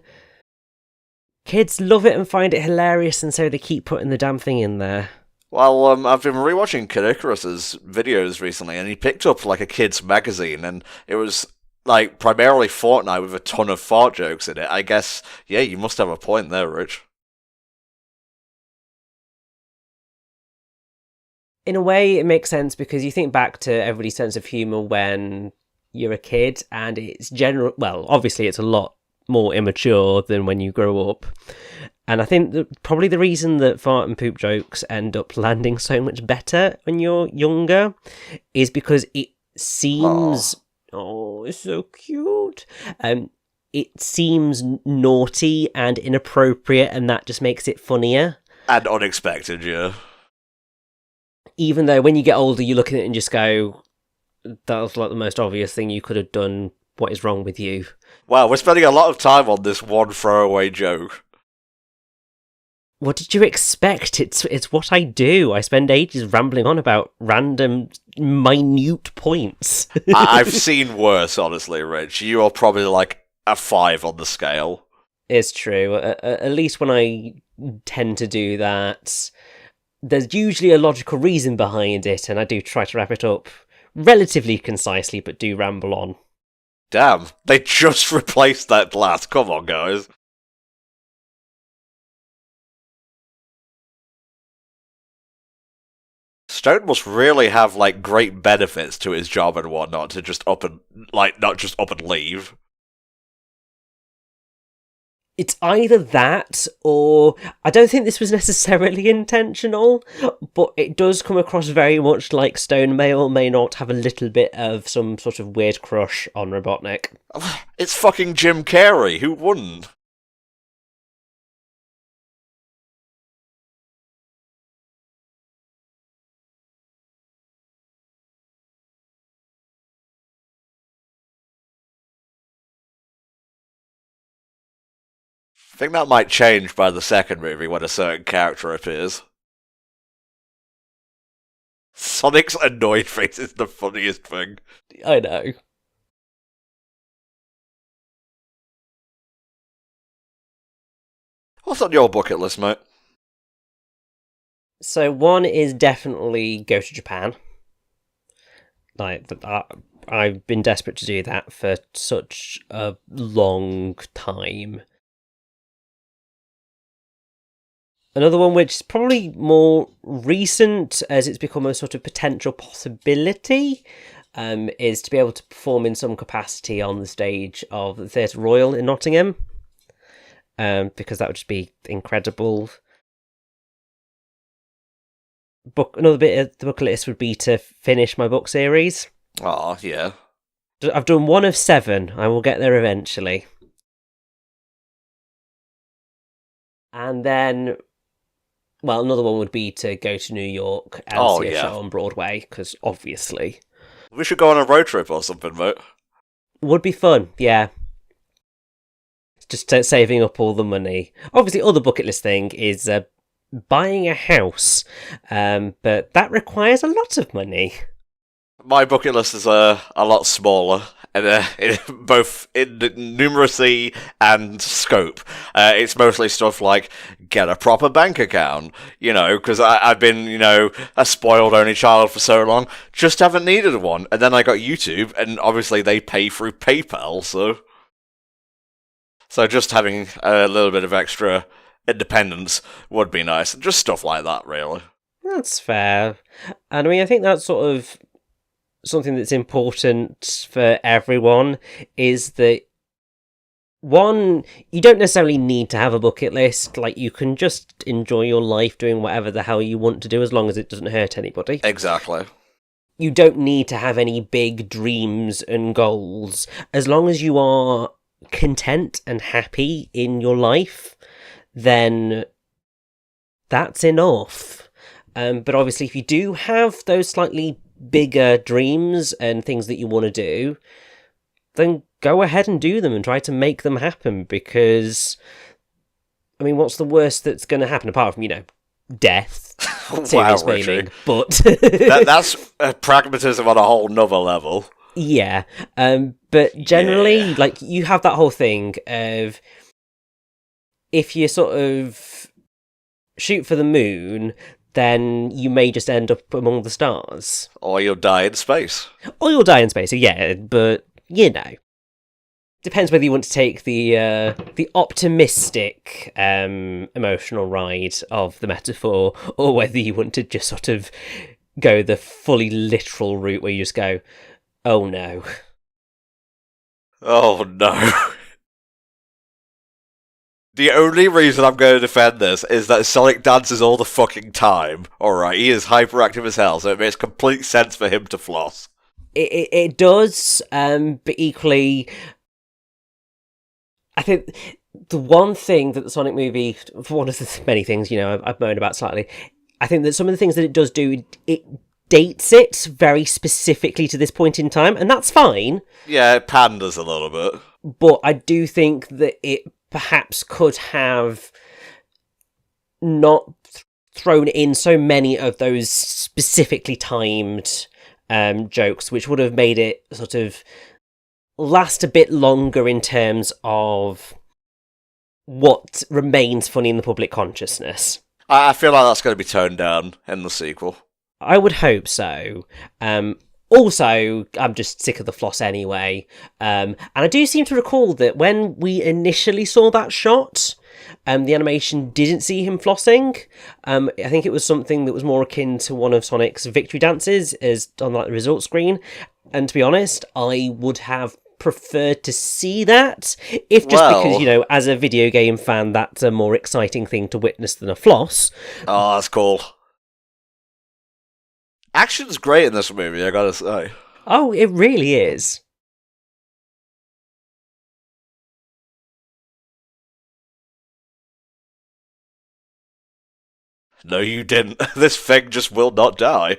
kids love it and find it hilarious, and so they keep putting the damn thing in there. Well, I've been rewatching Kid Icarus's videos recently, and he picked up like a kids' magazine, and it was like primarily Fortnite with a ton of fart jokes in it. I guess, yeah, you must have a point there, Rich. In a way, it makes sense because you think back to everybody's sense of humour when you're a kid, and it's general. Well, obviously, it's a lot more immature than when you grow up. And I think that probably the reason that fart and poop jokes end up landing so much better when you're younger is because it seems... Oh, it's so cute. It seems naughty and inappropriate, and that just makes it funnier. And unexpected, yeah. Even though when you get older, you look at it and just go, that was like the most obvious thing you could have done. What is wrong with you? Wow, we're spending a lot of time on this one throwaway joke. What did you expect? It's what I do. I spend ages rambling on about random, minute points. I've seen worse, honestly, Rich. You are probably like a 5 on the scale. It's true. At least when I tend to do that, there's usually a logical reason behind it, and I do try to wrap it up relatively concisely, but do ramble on. Damn, they just replaced that glass. Come on, guys. Stone must really have, like, great benefits to his job and whatnot to just up and, like, not just up and leave. It's either that, or I don't think this was necessarily intentional, but it does come across very much like Stone may or may not have a little bit of some sort of weird crush on Robotnik. It's fucking Jim Carrey, who wouldn't? I think that might change by the second movie when a certain character appears. Sonic's annoyed face is the funniest thing. I know. What's on your bucket list, mate? So one is definitely go to Japan. Like, I've been desperate to do that for such a long time. Another one which is probably more recent, as it's become a sort of potential possibility, is to be able to perform in some capacity on the stage of the Theatre Royal in Nottingham, because that would just be incredible. Another bit of the bucket list would be to finish my book series. Oh, yeah. I've done 1 of 7. I will get there eventually. And then... Well, another one would be to go to New York and see a show on Broadway, because obviously. We should go on a road trip or something, mate. Would be fun, yeah. Just saving up all the money. Obviously, other bucket list thing is buying a house, but that requires a lot of money. My bucket list is a lot smaller, and both in numeracy and scope. It's mostly stuff like get a proper bank account, because I've been, a spoiled only child for so long, just haven't needed one. And then I got YouTube, and obviously they pay through PayPal, so just having a little bit of extra independence would be nice. Just stuff like that, really. That's fair. And I mean, I think that's sort of something that's important for everyone, is that, one, you don't necessarily need to have a bucket list. Like, you can just enjoy your life doing whatever the hell you want to do, as long as it doesn't hurt anybody. Exactly. You don't need to have any big dreams and goals. As long as you are content and happy in your life, then that's enough. But obviously, if you do have those slightly bigger dreams and things that you want to do, then go ahead and do them and try to make them happen, because, I mean, what's the worst that's going to happen, apart from, death? Serious maiming, but... that's pragmatism on a whole nother level. Yeah, but generally, like, you have that whole thing of, if you sort of shoot for the moon, then you may just end up among the stars. Or you'll die in space. Yeah, but, depends whether you want to take the optimistic emotional ride of the metaphor, or whether you want to just sort of go the fully literal route where you just go, oh no. Oh no. The only reason I'm going to defend this is that Sonic dances all the fucking time. Alright, he is hyperactive as hell, so it makes complete sense for him to floss. It does, but equally, I think the one thing that the Sonic movie, one of the many things, I've moaned about slightly, I think that some of the things that it does do, it dates it very specifically to this point in time, and that's fine. Yeah, it panders a little bit. But I do think that it perhaps could have not thrown in so many of those specifically timed jokes, which would have made it sort of last a bit longer in terms of what remains funny in the public consciousness. I feel like that's going to be toned down in the sequel. I would hope so. Also, I'm just sick of the floss anyway. And I do seem to recall that when we initially saw that shot, the animation didn't see him flossing. I think it was something that was more akin to one of Sonic's victory dances, as on like the result screen. And to be honest, I would have preferred to see that, because, as a video game fan, that's a more exciting thing to witness than a floss. Oh, that's cool. Action's great in this movie, I gotta say. Oh, it really is. No, you didn't. This thing just will not die.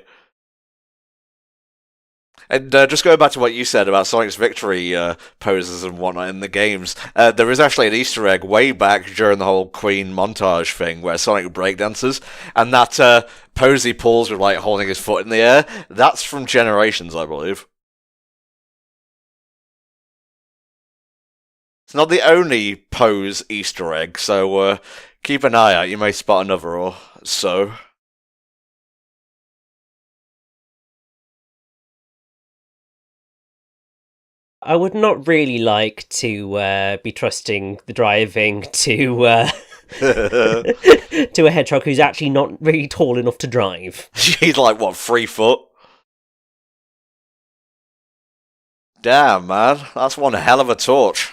And just going back to what you said about Sonic's victory poses and whatnot in the games, there is actually an Easter egg way back during the whole Queen montage thing where Sonic breakdances, and that pose he pulls with like holding his foot in the air, that's from Generations, I believe. It's not the only pose Easter egg, so keep an eye out, you may spot another or so. I would not really like to be trusting the driving to to a hedgehog who's actually not really tall enough to drive. He's like, what, 3 foot? Damn, man, that's one hell of a torch.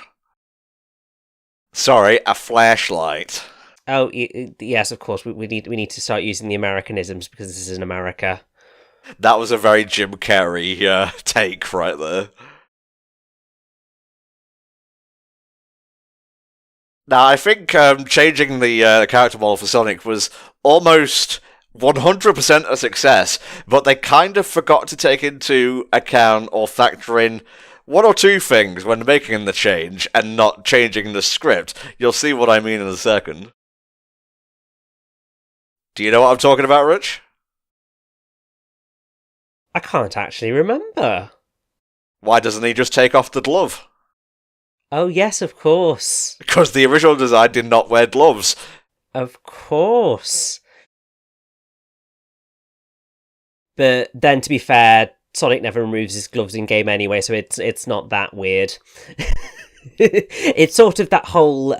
Sorry, a flashlight. Oh, yes, of course, we need to start using the Americanisms, because this is in America. That was a very Jim Carrey take right there. Now, I think changing the character model for Sonic was almost 100% a success, but they kind of forgot to take into account or factor in one or two things when making the change and not changing the script. You'll see what I mean in a second. Do you know what I'm talking about, Rich? I can't actually remember. Why doesn't he just take off the glove? Oh, yes, of course. Because the original design did not wear gloves. Of course. But then, to be fair, Sonic never removes his gloves in game anyway, so it's not that weird. It's sort of that whole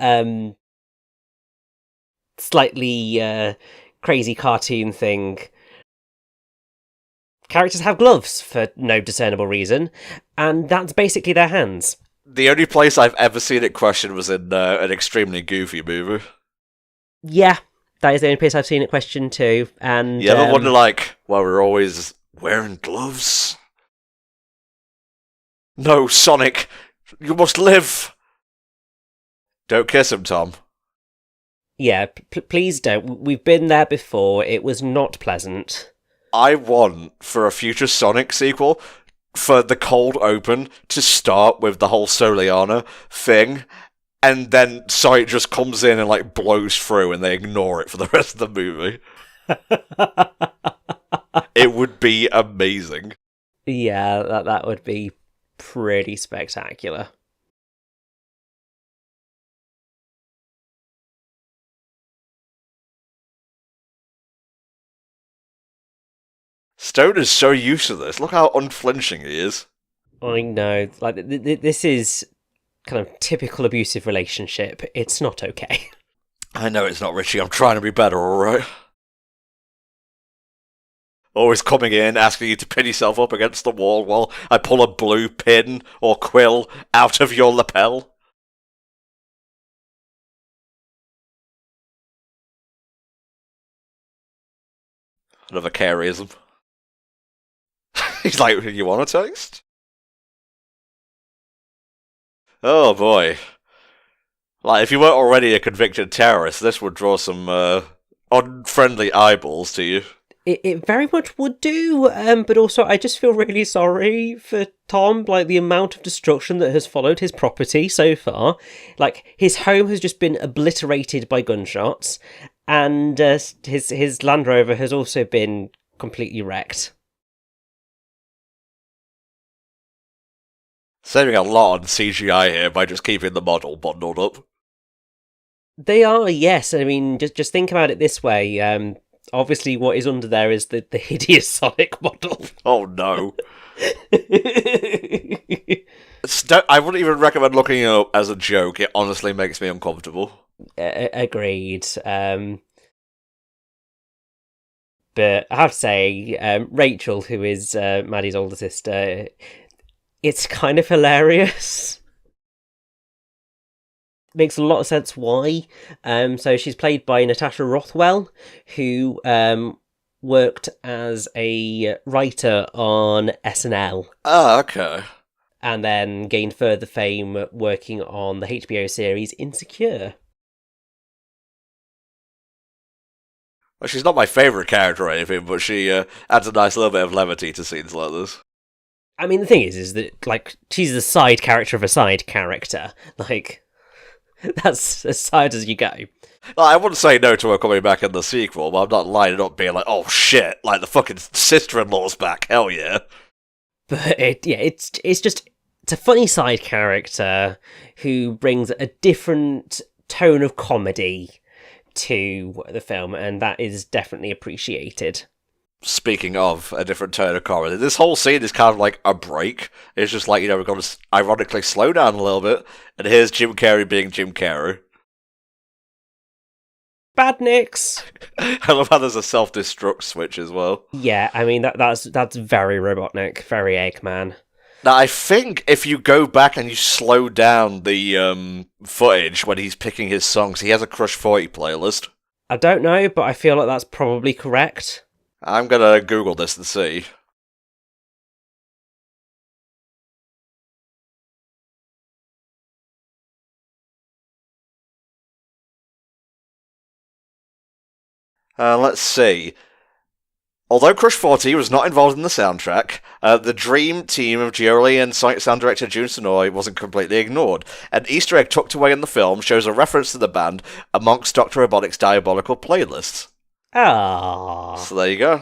slightly crazy cartoon thing. Characters have gloves for no discernible reason, and that's basically their hands. The only place I've ever seen it questioned was in an extremely goofy movie. Yeah, that is the only place I've seen it questioned too. And you ever wonder, like, why we're always wearing gloves? No, Sonic, you must live. Don't kiss him, Tom. Yeah, please don't. We've been there before. It was not pleasant. I want, for a future Sonic sequel, for the cold open to start with the whole Soliana thing, and then Sonic just comes in and, like, blows through and they ignore it for the rest of the movie. It would be amazing. Yeah, that would be pretty spectacular. Stone is so used to this. Look how unflinching he is. I know. Like, this is kind of typical abusive relationship. It's not okay. I know it's not, Richie. I'm trying to be better, alright? Always coming in, asking you to pin yourself up against the wall while I pull a blue pin or quill out of your lapel. Another careism. He's like, you want a taste? Oh boy. Like, if you weren't already a convicted terrorist, this would draw some unfriendly eyeballs to you. It very much would do, but also I just feel really sorry for Tom, like the amount of destruction that has followed his property so far. Like, his home has just been obliterated by gunshots, and his Land Rover has also been completely wrecked. Saving a lot on CGI here by just keeping the model bundled up. They are, yes. I mean, just think about it this way. Obviously, what is under there is the hideous Sonic model. Oh no. I wouldn't even recommend looking it up as a joke. It honestly makes me uncomfortable. Agreed. But I have to say, Rachel, who is Maddie's older sister, it's kind of hilarious. Makes a lot of sense why. So she's played by Natasha Rothwell, who worked as a writer on SNL. Oh, okay. And then gained further fame working on the HBO series Insecure. Well, she's not my favourite character or anything, but she adds a nice little bit of levity to scenes like this. I mean, the thing is that, like, she's the side character of a side character. Like, that's as side as you go. Well, I wouldn't say no to her coming back in the sequel, but I'm not lining up being like, oh shit, like the fucking sister-in-law's back, hell yeah. But it's a funny side character who brings a different tone of comedy to the film, and that is definitely appreciated. Speaking of a different tone of comedy, this whole scene is kind of like a break. It's just like, we've got to ironically slow down a little bit, and here's Jim Carrey being Jim Carrey. Badniks! I love how there's a self-destruct switch as well. Yeah, I mean, that's very Robotnik, very Eggman. Now, I think if you go back and you slow down the footage when he's picking his songs, he has a Crush 40 playlist. I don't know, but I feel like that's probably correct. I'm gonna Google this and see. Let's see. Although Crush 40 was not involved in the soundtrack, the dream team of Gioli and Sonic sound director Jun Sonoy wasn't completely ignored. An Easter egg tucked away in the film shows a reference to the band amongst Dr. Robotnik's diabolical playlists. Ah. So there you go.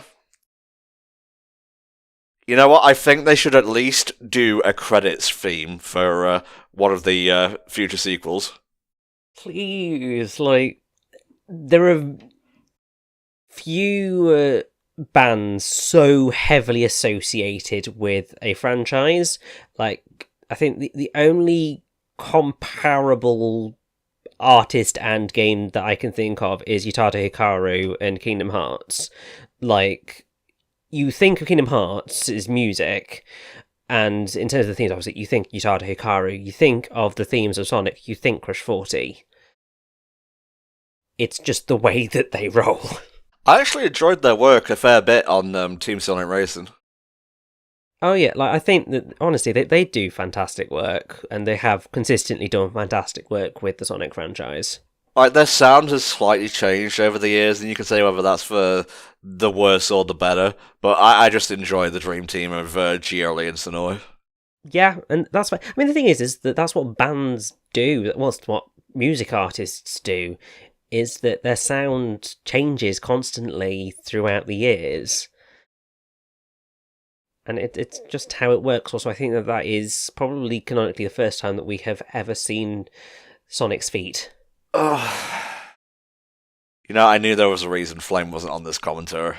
You know what? I think they should at least do a credits theme for one of the future sequels. Please, like, there are few bands so heavily associated with a franchise. Like, I think the only comparable artist and game that I can think of is Utada Hikaru and Kingdom Hearts. Like, you think of Kingdom Hearts as music, and in terms of the themes, obviously, you think Utada Hikaru, you think of the themes of Sonic, you think Crush 40. It's just the way that they roll. I actually enjoyed their work a fair bit on Team Sonic Racing. Oh yeah, like I think that honestly they do fantastic work, and they have consistently done fantastic work with the Sonic franchise. Like, their sound has slightly changed over the years, and you can say whether that's for the worse or the better, but I just enjoy the dream team of Gioli and Sonoy. Yeah, and that's why. I mean, the thing is that that's what bands do. That's what music artists do. Is that their sound changes constantly throughout the years, and it's just how it works. Also, I think that is probably canonically the first time that we have ever seen Sonic's feet. Oh. You know, I knew there was a reason Flame wasn't on this commentary.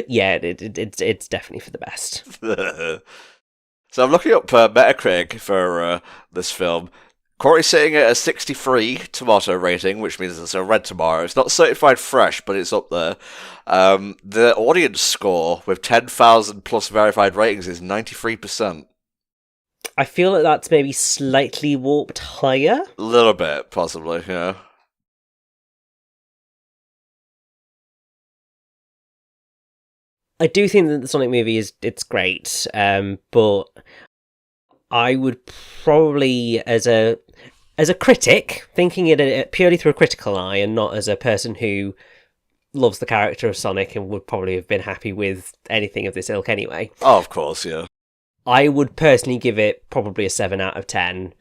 Yeah, it's definitely for the best. So I'm looking up Metacritic for this film. Corey's sitting at a 63 tomato rating, which means it's a red tomato. It's not certified fresh, but it's up there. The audience score with 10,000 plus verified ratings is 93%. I feel like that's maybe slightly warped higher. A little bit, possibly, yeah. I do think that the Sonic movie it's great, but I would probably, as a critic, thinking it purely through a critical eye and not as a person who loves the character of Sonic and would probably have been happy with anything of this ilk anyway. Oh, of course, yeah. I would personally give it probably a 7 out of 10,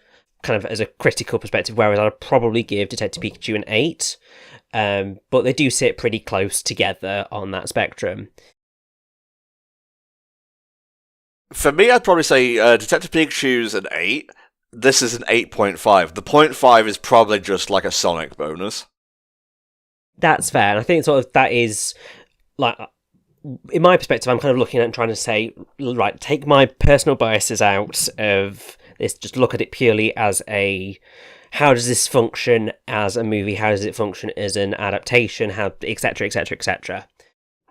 kind of as a critical perspective, whereas I'd probably give Detective Pikachu an 8. But they do sit pretty close together on that spectrum. For me, I'd probably say Detective Pikachu's an 8. This is an 8.5. The 0.5 is probably just like a Sonic bonus. That's fair, and I think sort of that is, like, in my perspective, I'm kind of looking at and trying to say, right, take my personal biases out of this, just look at it purely as how does this function as a movie, how does it function as an adaptation, how, etc, etc, etc.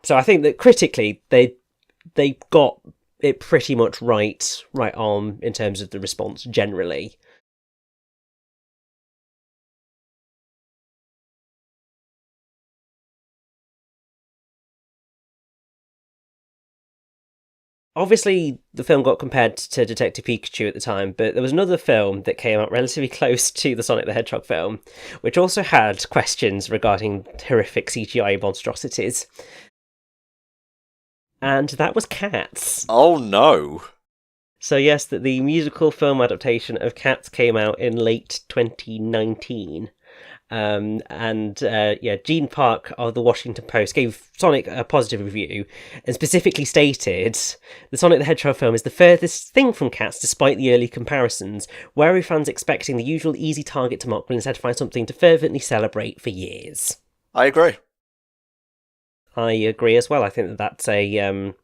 So I think that critically, they got it pretty much right on in terms of the response generally. Obviously, the film got compared to Detective Pikachu at the time, but there was another film that came out relatively close to the Sonic the Hedgehog film, which also had questions regarding horrific CGI monstrosities. And that was Cats. Oh no. So yes, the musical film adaptation of Cats came out in late 2019. Gene Park of the Washington Post gave Sonic a positive review and specifically stated the Sonic the Hedgehog film is the furthest thing from Cats despite the early comparisons, wary fans expecting the usual easy target to mock will instead find something to fervently celebrate for years. I agree. I agree as well. I think that's it's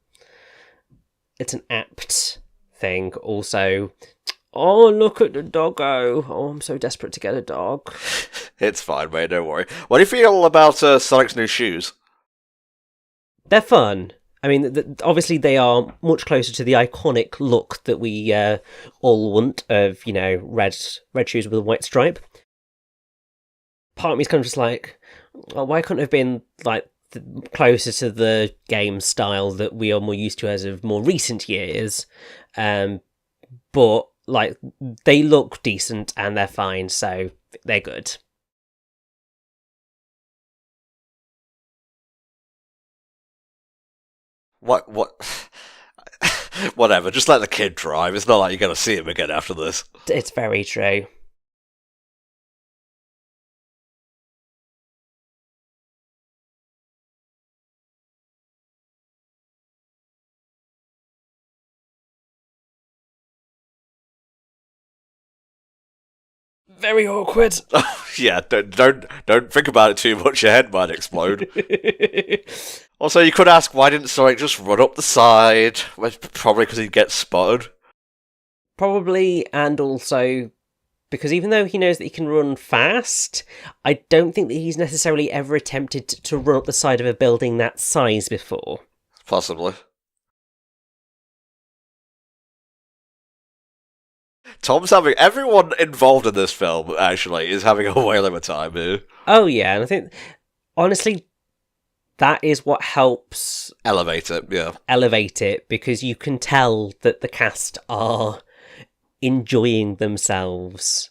an apt thing. Also, oh, look at the doggo. Oh, I'm so desperate to get a dog. It's fine, mate, don't worry. What do you feel about Sonic's new shoes? They're fun. I mean, obviously they are much closer to the iconic look that we all want of, red shoes with a white stripe. Part of me is kind of just like, oh, why couldn't it have been like closer to the game style that we are more used to as of more recent years? But like, they look decent and they're fine, so they're good. What? Whatever, just let the kid drive. It's not like you're going to see him again after this. It's very true. Very awkward. Yeah, don't think about it too much. Your head might explode. Also, you could ask, why didn't Sonic just run up the side? Well, probably because he'd get spotted. Probably, and also because even though he knows that he can run fast, I don't think that he's necessarily ever attempted to run up the side of a building that size before. Possibly. Everyone involved in this film, actually, is having a whale of a time here. Oh yeah, and I think, honestly, that is what helps elevate it, because you can tell that the cast are enjoying themselves.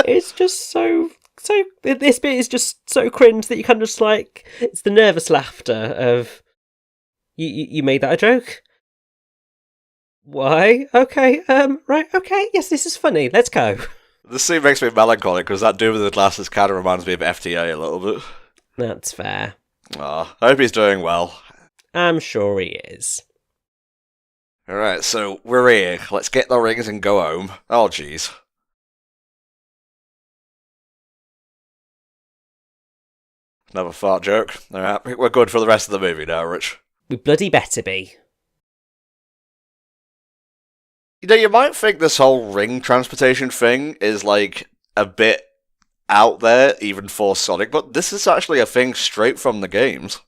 It's just so this bit is just so cringe that you kind of just like, it's the nervous laughter of you made that a joke? Why? Okay, right, okay, yes, this is funny, let's go. This scene makes me melancholic because that dude with the glasses kind of reminds me of FTA a little bit. That's fair. I hope he's doing well. I'm sure he is. Alright, so we're here. Let's get the rings and go home. Oh, jeez. Another fart joke. Alright, we're good for the rest of the movie now, Rich. We bloody better be. You know, you might think this whole ring transportation thing is, like, a bit out there, even for Sonic, but this is actually a thing straight from the games.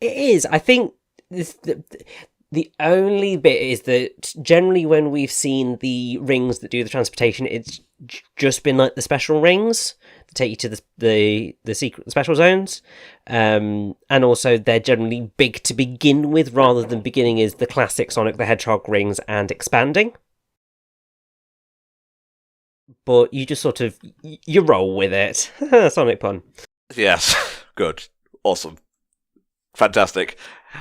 It is. I think the only bit is that generally when we've seen the rings that do the transportation, it's just been like the special rings to take you to the secret special zones, and also they're generally big to begin with rather than beginning as the classic Sonic the Hedgehog rings and expanding. But you just sort of, you roll with it. Sonic pun. Yes, good, awesome, fantastic.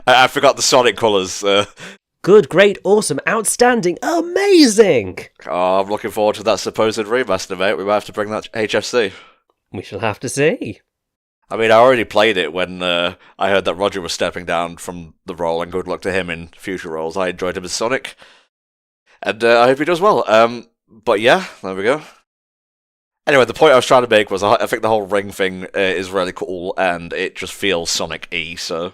I forgot the Sonic colours. Good, great, awesome, outstanding, amazing! Oh, I'm looking forward to that supposed remaster, mate. We might have to bring that HFC. We shall have to see. I mean, I already played it when I heard that Roger was stepping down from the role, and good luck to him in future roles. I enjoyed him as Sonic, and I hope he does well. But yeah, there we go. Anyway, the point I was trying to make was I think the whole ring thing is really cool, and it just feels Sonic-y, so...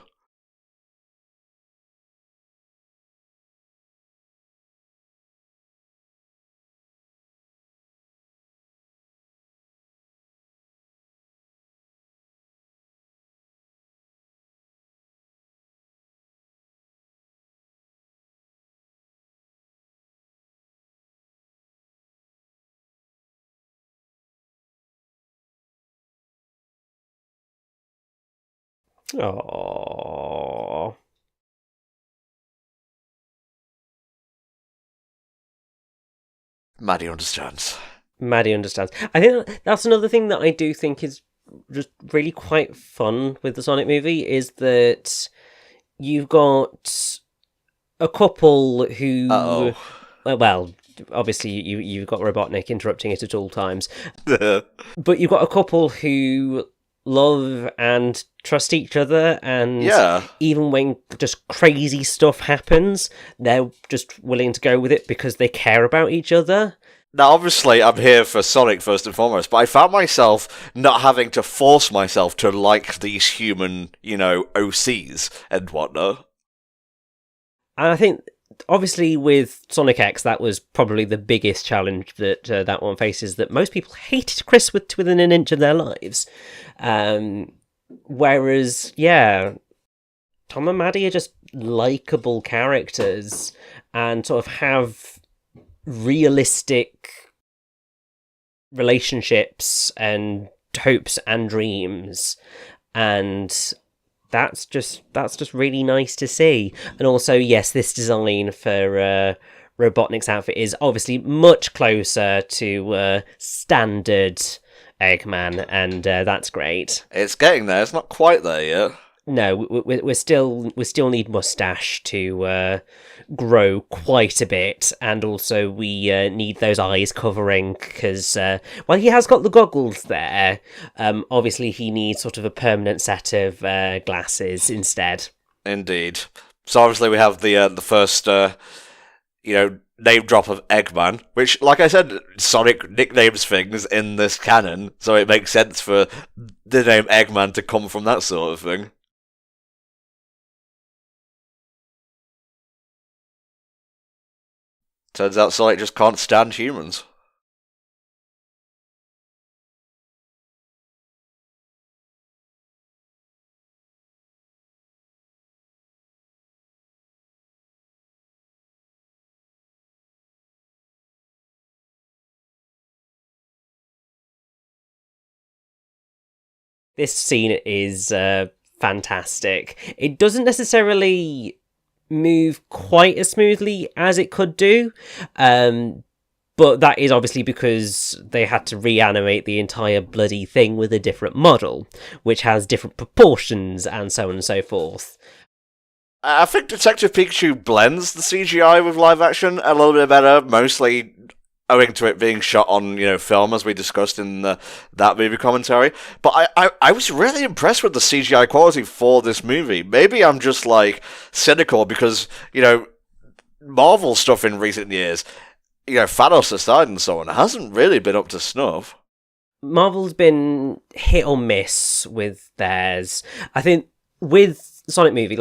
Aww. Maddie understands. Maddie understands. I think that's another thing that I do think is just really quite fun with the Sonic movie, is that you've got a couple who... Uh-oh. Well, obviously you've got Robotnik interrupting it at all times. But you've got a couple who love and trust each other, and even when just crazy stuff happens, they're just willing to go with it because they care about each other. Now, obviously, I'm here for Sonic first and foremost, but I found myself not having to force myself to like these human, OCs and whatnot. And I think, obviously, with Sonic X, that was probably the biggest challenge that that one faces, that most people hated Chris within an inch of their lives. Whereas, yeah, Tom and Maddie are just likeable characters and sort of have realistic relationships and hopes and dreams, and that's just really nice to see. And also, yes, this design for Robotnik's outfit is obviously much closer to standard Eggman, and that's great. It's getting there. It's not quite there yet. No, we still need mustache to grow quite a bit, and also we need those eyes covering, because while he has got the goggles there, obviously he needs sort of a permanent set of glasses instead. Indeed. So obviously we have the first, name drop of Eggman, which, like I said, Sonic nicknames things in this canon, so it makes sense for the name Eggman to come from that sort of thing. Turns out Sonic just can't stand humans. This scene is fantastic. It doesn't necessarily move quite as smoothly as it could do, but that is obviously because they had to reanimate the entire bloody thing with a different model, which has different proportions and so on and so forth. I think Detective Pikachu blends the CGI with live action a little bit better, mostly owing to it being shot on, film, as we discussed in that movie commentary. But I was really impressed with the CGI quality for this movie. Maybe I'm just, cynical because, Marvel stuff in recent years, Thanos aside and so on, hasn't really been up to snuff. Marvel's been hit or miss with theirs. I think with Sonic movie,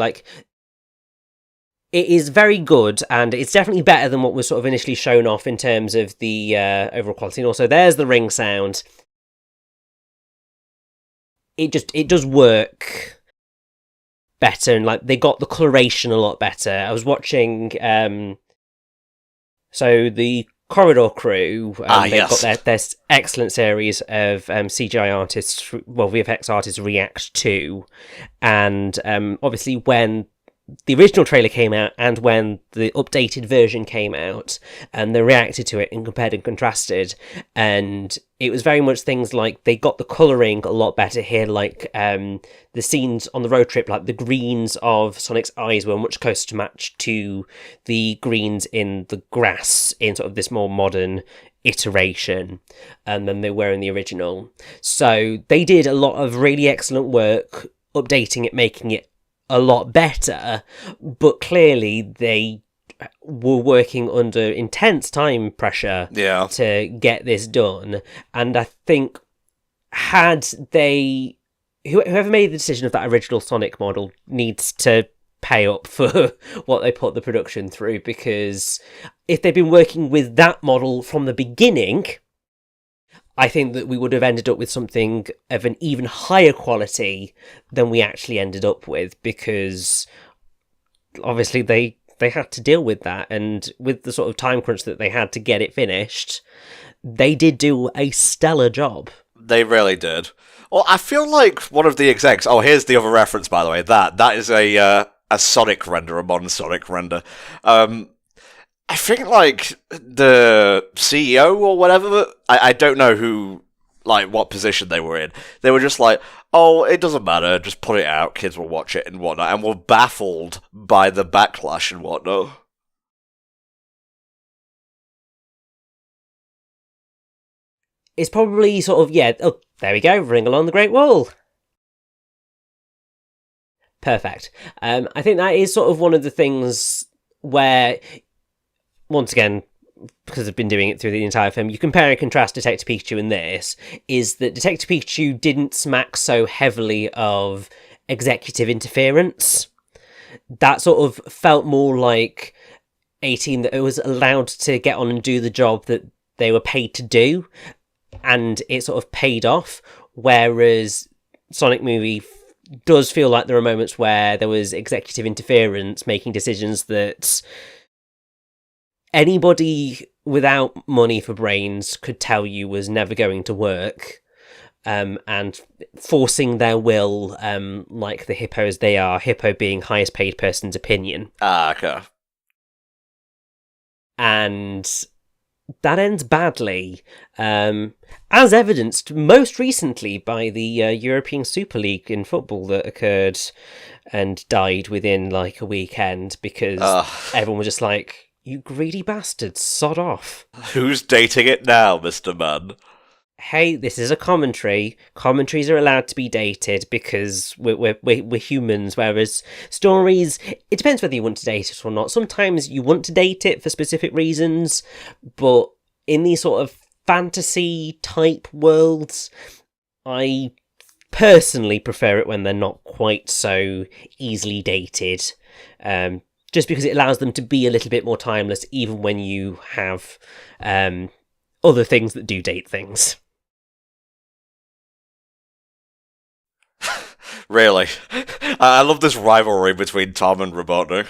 it is very good, and it's definitely better than what was sort of initially shown off in terms of the overall quality. And also, there's the ring sound. It does work better, and they got the coloration a lot better. I was watching, so the Corridor Crew, they've yes. got their excellent series of CGI artists, VFX artists react to, and obviously when the original trailer came out and when the updated version came out, and they reacted to it and compared and contrasted, and it was very much things like they got the colouring a lot better here, the scenes on the road trip, the greens of Sonic's eyes were much closer to match to the greens in the grass in sort of this more modern iteration than they were in the original. So they did a lot of really excellent work updating it, making it a lot better, but clearly they were working under intense time pressure to get this done. And I think had they, whoever made the decision of that original Sonic model needs to pay up for what they put the production through, because if they'd been working with that model from the beginning, I think that we would have ended up with something of an even higher quality than we actually ended up with, because obviously they had to deal with that, and with the sort of time crunch that they had to get it finished, they did do a stellar job. They really did. Well, I feel like one of the execs... Oh, here's the other reference, by the way. That is a Sonic render, a modern Sonic render. I think, the CEO or whatever, I don't know who, what position they were in. They were just oh, it doesn't matter, just put it out, kids will watch it and whatnot, and were baffled by the backlash and whatnot. It's probably sort of, oh, there we go, Ring Along the Great Wall. Perfect. I think that is sort of one of the things where, once again, because I've been doing it through the entire film, you compare and contrast Detective Pikachu and this, is that Detective Pikachu didn't smack so heavily of executive interference. That sort of felt more like a team that was allowed to get on and do the job that they were paid to do, and it sort of paid off, whereas Sonic movie does feel like there are moments where there was executive interference making decisions that anybody without money for brains could tell you was never going to work, and forcing their will, like the hippos they are, hippo being highest paid person's opinion. Okay. And that ends badly, as evidenced most recently by the European Super League in football that occurred and died within a weekend, because everyone was just you greedy bastards, sod off. Who's dating it now, Mr. Man? hey, this is a commentary. Commentaries are allowed to be dated because we're humans, whereas stories, it depends whether you want to date it or not. Sometimes you want to date it for specific reasons, but in these sort of fantasy type worlds, I personally prefer it when they're not quite so easily dated. Just because it allows them to be a little bit more timeless, even when you have other things that do date things. Really. I love this rivalry between Tom and Robotnik.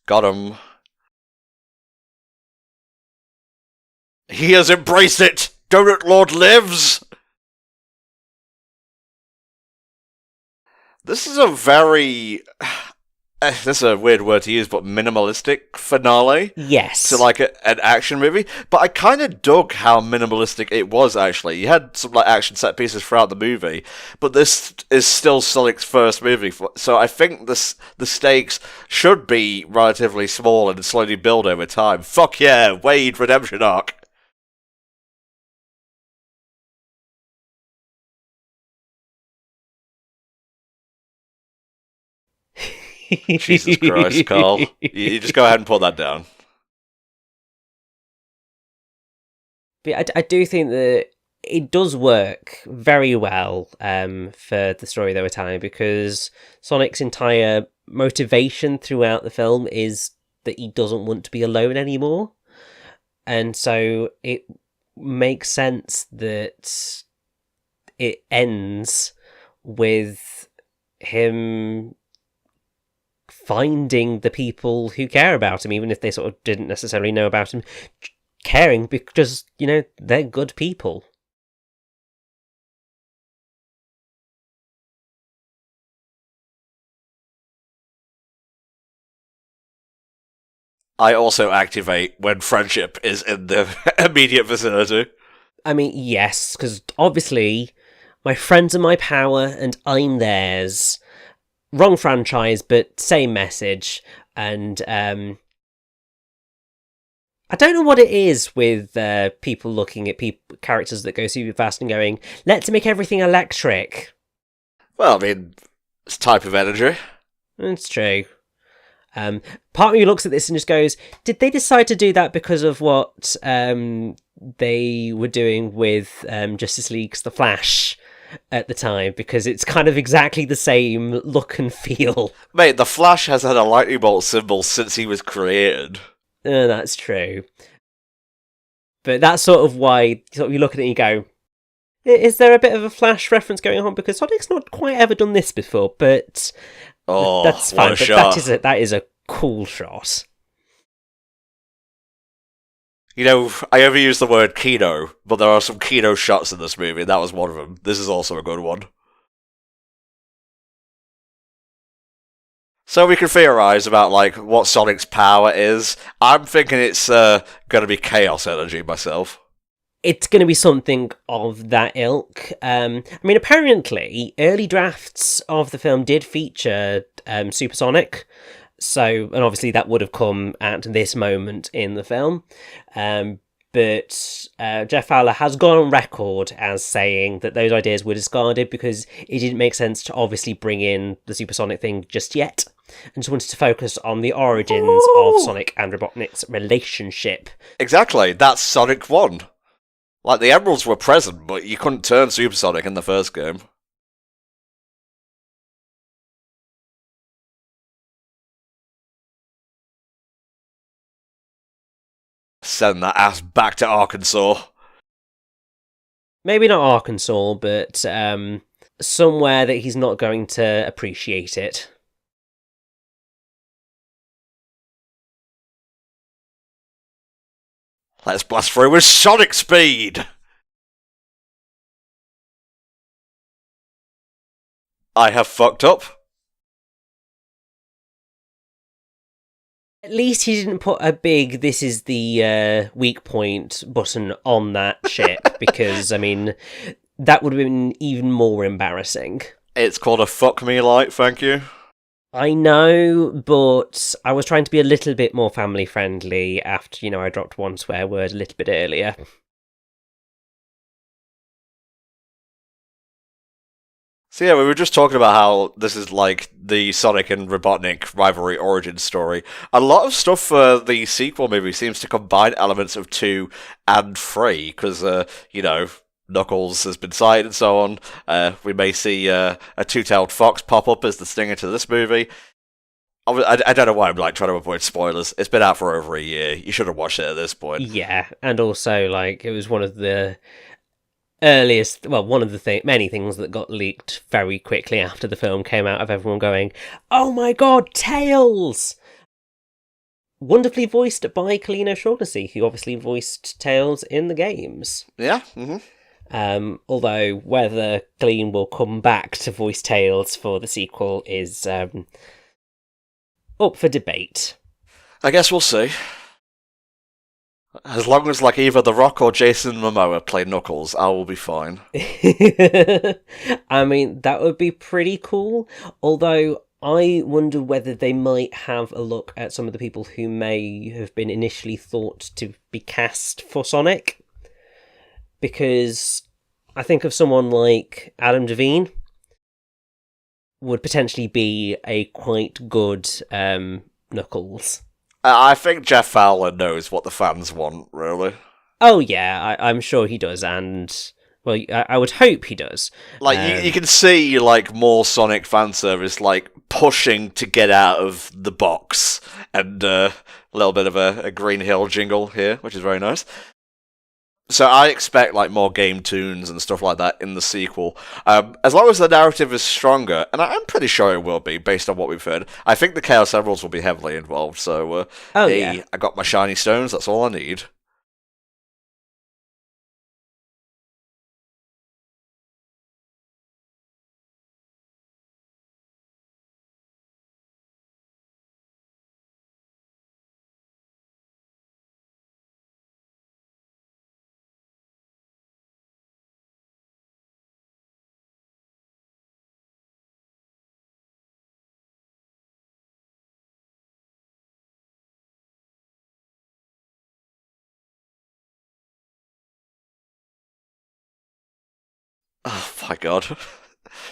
Got him. He has embraced it! Donut Lord lives! This is a very... this is a weird word to use, but minimalistic finale. Yes. To like an action movie. But I kind of dug how minimalistic it was, actually. You had some like action set pieces throughout the movie, but this is still Sonic's first movie. So I think the stakes should be relatively small and slowly build over time. Fuck yeah, Wade redemption arc. Jesus Christ, Carl. You just go ahead and put that down. But I do think that it does work very well for the story they were telling, because Sonic's entire motivation throughout the film is that he doesn't want to be alone anymore. And so it makes sense that it ends with him finding the people who care about him, even if they sort of didn't necessarily know about him, caring because, they're good people. I also activate when friendship is in the immediate vicinity. I mean, yes, because obviously my friends are my power and I'm theirs. Wrong franchise, but same message. And I don't know what it is with people looking at characters that go super fast and going, let's make everything electric. Well, I mean, it's a type of energy. It's true. Part of me looks at this and just goes, did they decide to do that because of what they were doing with Justice League's The Flash at the time? Because it's kind of exactly the same look and feel. Mate, The Flash has had a lightning bolt symbol since he was created. That's true. But that's sort of why you look at it and you go, is there a bit of a Flash reference going on? Because Sonic's not quite ever done this before, but that's fine. What a shot. That is a cool shot. I overuse the word kino, but there are some kino shots in this movie, and that was one of them. This is also a good one. So we can theorize about, what Sonic's power is. I'm thinking it's going to be chaos energy myself. It's going to be something of that ilk. Apparently, early drafts of the film did feature Supersonic. So, and obviously that would have come at this moment in the film. But Jeff Fowler has gone on record as saying that those ideas were discarded because it didn't make sense to obviously bring in the supersonic thing just yet, and just wanted to focus on the origins of Sonic and Robotnik's relationship. Exactly, that's Sonic 1. The Emeralds were present, but you couldn't turn Supersonic in the first game. Send that ass back to Arkansas. Maybe not Arkansas, but somewhere that he's not going to appreciate it. Let's blast through with Sonic speed! I have fucked up. At least he didn't put a big "this is the weak point" button on that ship, because, that would have been even more embarrassing. It's called a fuck me light, thank you. I know, but I was trying to be a little bit more family friendly after, I dropped one swear word a little bit earlier. So yeah, we were just talking about how this is like the Sonic and Robotnik rivalry origin story. A lot of stuff for the sequel movie seems to combine elements of 2 and 3, because, Knuckles has been sighted and so on. We may see a two-tailed fox pop up as the stinger to this movie. I don't know why I'm like trying to avoid spoilers. It's been out for over a year. You should have watched it at this point. Yeah, and also, like, it was one of the many things that got leaked very quickly after the film came out, of everyone going, "Oh my god, Tails!" Wonderfully voiced by Colleen O'Shaughnessy, who obviously voiced Tails in the games. Yeah. Although whether Colleen will come back to voice Tails for the sequel is up for debate. I guess we'll see. As long as like either The Rock or Jason Momoa play Knuckles, I will be fine. I mean, that would be pretty cool. Although I wonder whether they might have a look at some of the people who may have been initially thought to be cast for Sonic. Because I think of someone like Adam Devine would potentially be a quite good Knuckles. I think Jeff Fowler knows what the fans want, really. Oh yeah, I'm sure he does, and well, I would hope he does. Like you can see like more Sonic fan service, like pushing to get out of the box, and a little bit of a Green Hill jingle here, which is very nice. So I expect like more game tunes and stuff like that in the sequel, as long as the narrative is stronger, and I'm pretty sure it will be based on what we've heard. I think the Chaos Emeralds will be heavily involved. So, yeah. I got my shiny stones. That's all I need. Oh my god,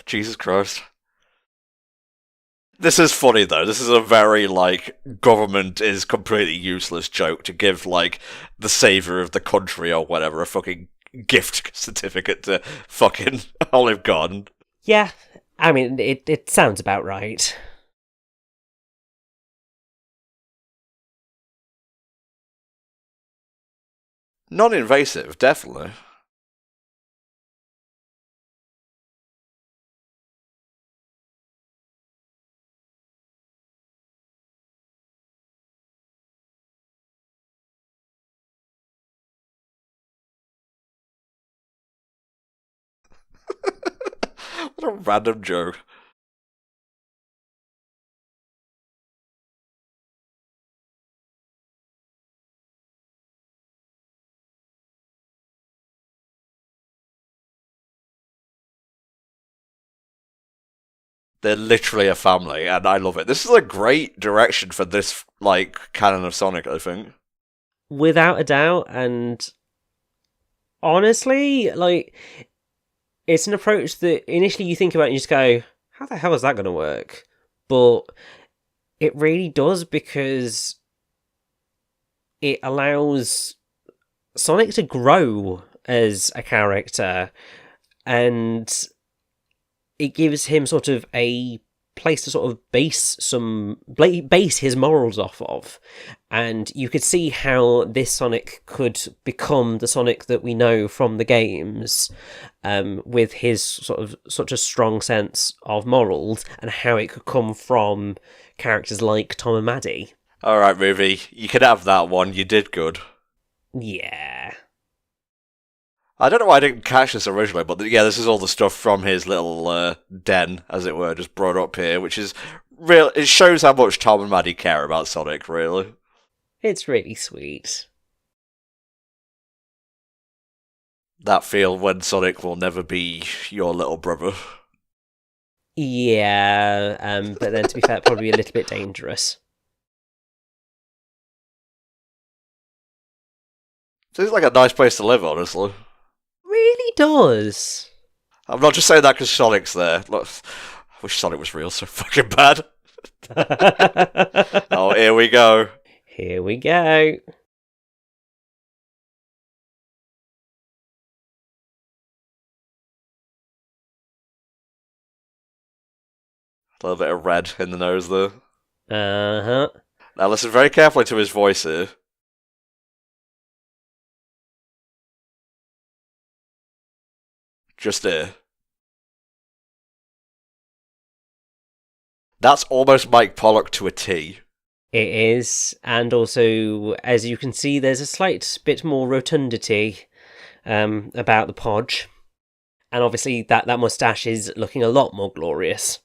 Jesus Christ! This is funny though. This is a very like government is completely useless joke to give like the savior of the country or whatever a fucking gift certificate to fucking Olive Garden. Yeah, I mean it sounds about right. Non-invasive, definitely. What a random joke. They're literally a family, and I love it. This is a great direction for this like canon of Sonic, I think. Without a doubt, and honestly, like, it's an approach that initially you think about and you just go, how the hell is that going to work? But it really does, because it allows Sonic to grow as a character, and it gives him sort of a place to sort of base his morals off of. And you could see how this Sonic could become the Sonic that we know from the games, with his sort of such a strong sense of morals, and how it could come from characters like Tom and Maddie. Alright, movie, you can have that one. You did good. Yeah. I don't know why I didn't catch this originally, but yeah, this is all the stuff from his little den, as it were, just brought up here, which is real. It shows how much Tom and Maddie care about Sonic, really. It's really sweet. That feel when Sonic will never be your little brother. Yeah, but then to be fair, probably a little bit dangerous. Seems like a nice place to live, honestly. Really does. I'm not just saying that because Sonic's there. Look, I wish Sonic was real so fucking bad. Oh, here we go. Here we go. A little bit of red in the nose there. Uh-huh. Now listen very carefully to his voice here. Just here. That's almost Mike Pollock to a T. It is, and also, as you can see, there's a slight bit more rotundity about the podge. And obviously that moustache is looking a lot more glorious.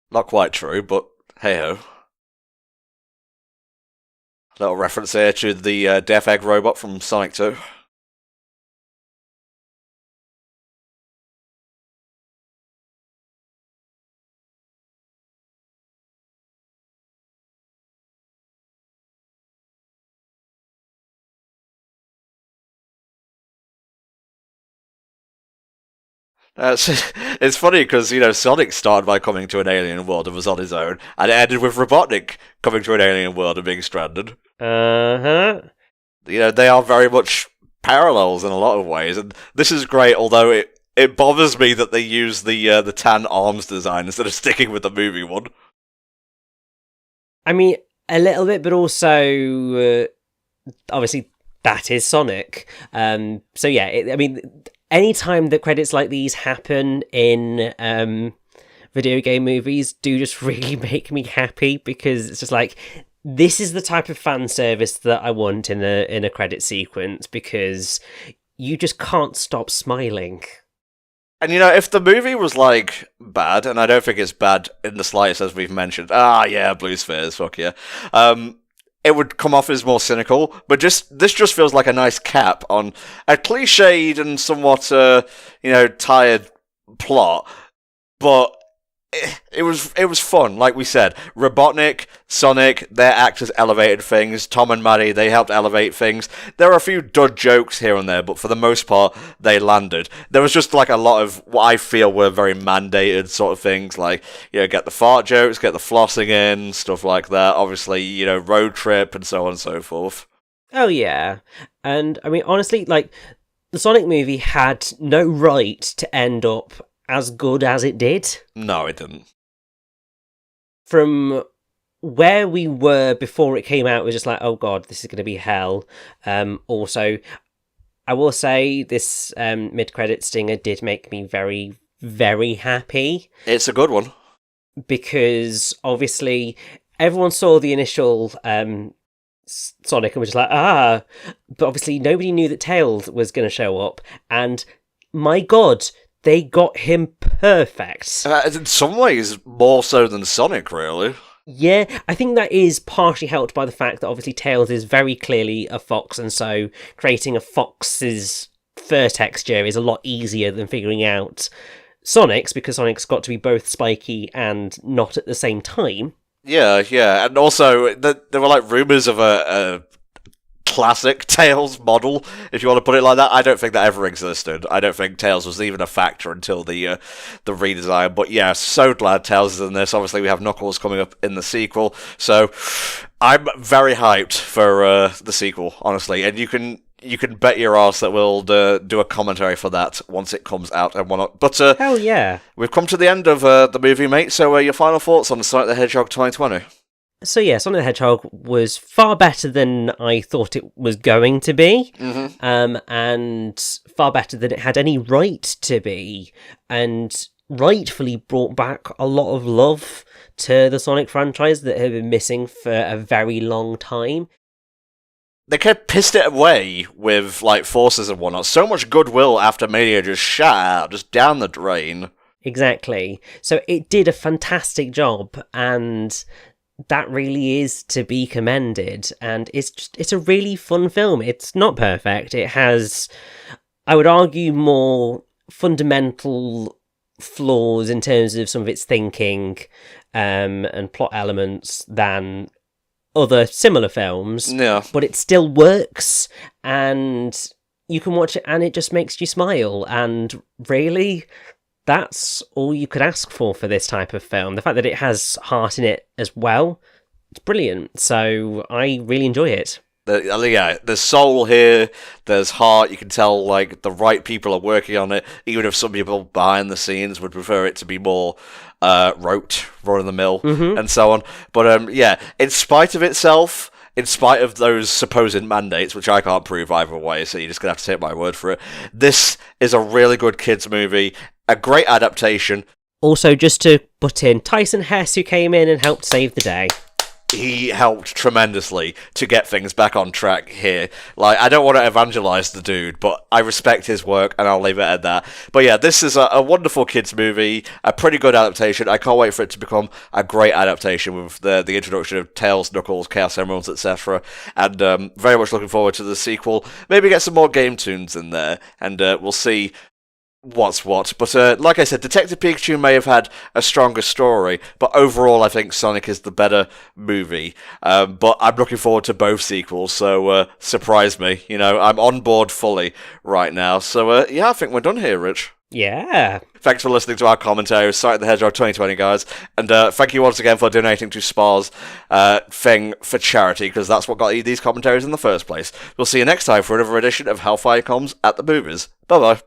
Not quite true, but hey-ho. Little reference here to the Death Egg robot from Sonic 2. It's funny because, Sonic started by coming to an alien world and was on his own, and it ended with Robotnik coming to an alien world and being stranded. Uh-huh. They are very much parallels in a lot of ways, and this is great, although it bothers me that they use the tan arms design instead of sticking with the movie one. I mean, a little bit, but also, obviously, that is Sonic. So yeah, anytime that credits like these happen in video game movies do just really make me happy, because it's just like, this is the type of fan service that I want in a credit sequence, because you just can't stop smiling. And if the movie was bad, and I don't think it's bad in the slightest, as we've mentioned, blue spheres, fuck yeah, it would come off as more cynical, but this just feels like a nice cap on a cliched and somewhat tired plot, but it was fun. Like we said, Robotnik, Sonic, their actors elevated things. Tom and Maddie, they helped elevate things. There are a few dud jokes here and there, but for the most part, they landed. There was just a lot of what I feel were very mandated sort of things, like, get the fart jokes, get the flossing in, stuff like that. Obviously, road trip and so on and so forth. Oh yeah, and I mean, honestly, the Sonic movie had no right to end up as good as it did. No, it didn't. From where we were before it came out, it was just like, oh god, this is going to be hell. Also, I will say this mid-credit stinger did make me very, very happy. It's a good one. Because, obviously, everyone saw the initial Sonic and was just like, but obviously nobody knew that Tails was going to show up, and my god, they got him perfect. In some ways, more so than Sonic, really. Yeah, I think that is partially helped by the fact that obviously Tails is very clearly a fox, and so creating a fox's fur texture is a lot easier than figuring out Sonic's, because Sonic's got to be both spiky and not at the same time. Yeah, and also there were rumours of a classic Tails model, if you want to put it like that. I don't think that ever existed. I don't think Tails was even a factor until the redesign. But yeah, so glad Tails is in this. Obviously, we have Knuckles coming up in the sequel, so I'm very hyped for the sequel, honestly. And you can bet your ass that we'll do a commentary for that once it comes out and whatnot. But hell yeah, we've come to the end of the movie, mate. So your final thoughts on Sonic the Hedgehog 2020? So yeah, Sonic the Hedgehog was far better than I thought it was going to be, and far better than it had any right to be, and rightfully brought back a lot of love to the Sonic franchise that had been missing for a very long time. They kept pissed it away with forces and whatnot. So much goodwill after Mania just shot out, just down the drain. Exactly. So it did a fantastic job, and that really is to be commended, and it's a really fun film. It's not perfect. It has, I would argue, more fundamental flaws in terms of some of its thinking and plot elements than other similar films. Yeah. But it still works, and you can watch it and it just makes you smile, and really that's all you could ask for this type of film. The fact that it has heart in it as well, it's brilliant. So I really enjoy it. There's soul here, there's heart. You can tell, like, the right people are working on it, even if some people behind the scenes would prefer it to be more rote, run-of-the-mill, and so on. But in spite of itself, in spite of those supposed mandates, which I can't prove either way, so you're just going to have to take my word for it, this is a really good kids' movie, a great adaptation. Also, just to butt in, Tyson Hess, who came in and helped save the day. He helped tremendously to get things back on track here. Like, I don't want to evangelize the dude, but I respect his work, and I'll leave it at that. But yeah, this is a wonderful kids' movie, a pretty good adaptation. I can't wait for it to become a great adaptation with the introduction of Tails, Knuckles, Chaos Emeralds, etc. And very much looking forward to the sequel. Maybe get some more game tunes in there, and we'll see what's what. But like I said, Detective Pikachu may have had a stronger story, but overall I think Sonic is the better movie. But I'm looking forward to both sequels, so surprise me. You know, I'm on board fully right now. So yeah, I think we're done here, Rich. Yeah. Thanks for listening to our commentary, Sonic the Hedgehog 2020, guys. And thank you once again for donating to Spar's thing for charity, because that's what got you these commentaries in the first place. We'll see you next time for another edition of HellfireComms at the Movies. Bye-bye.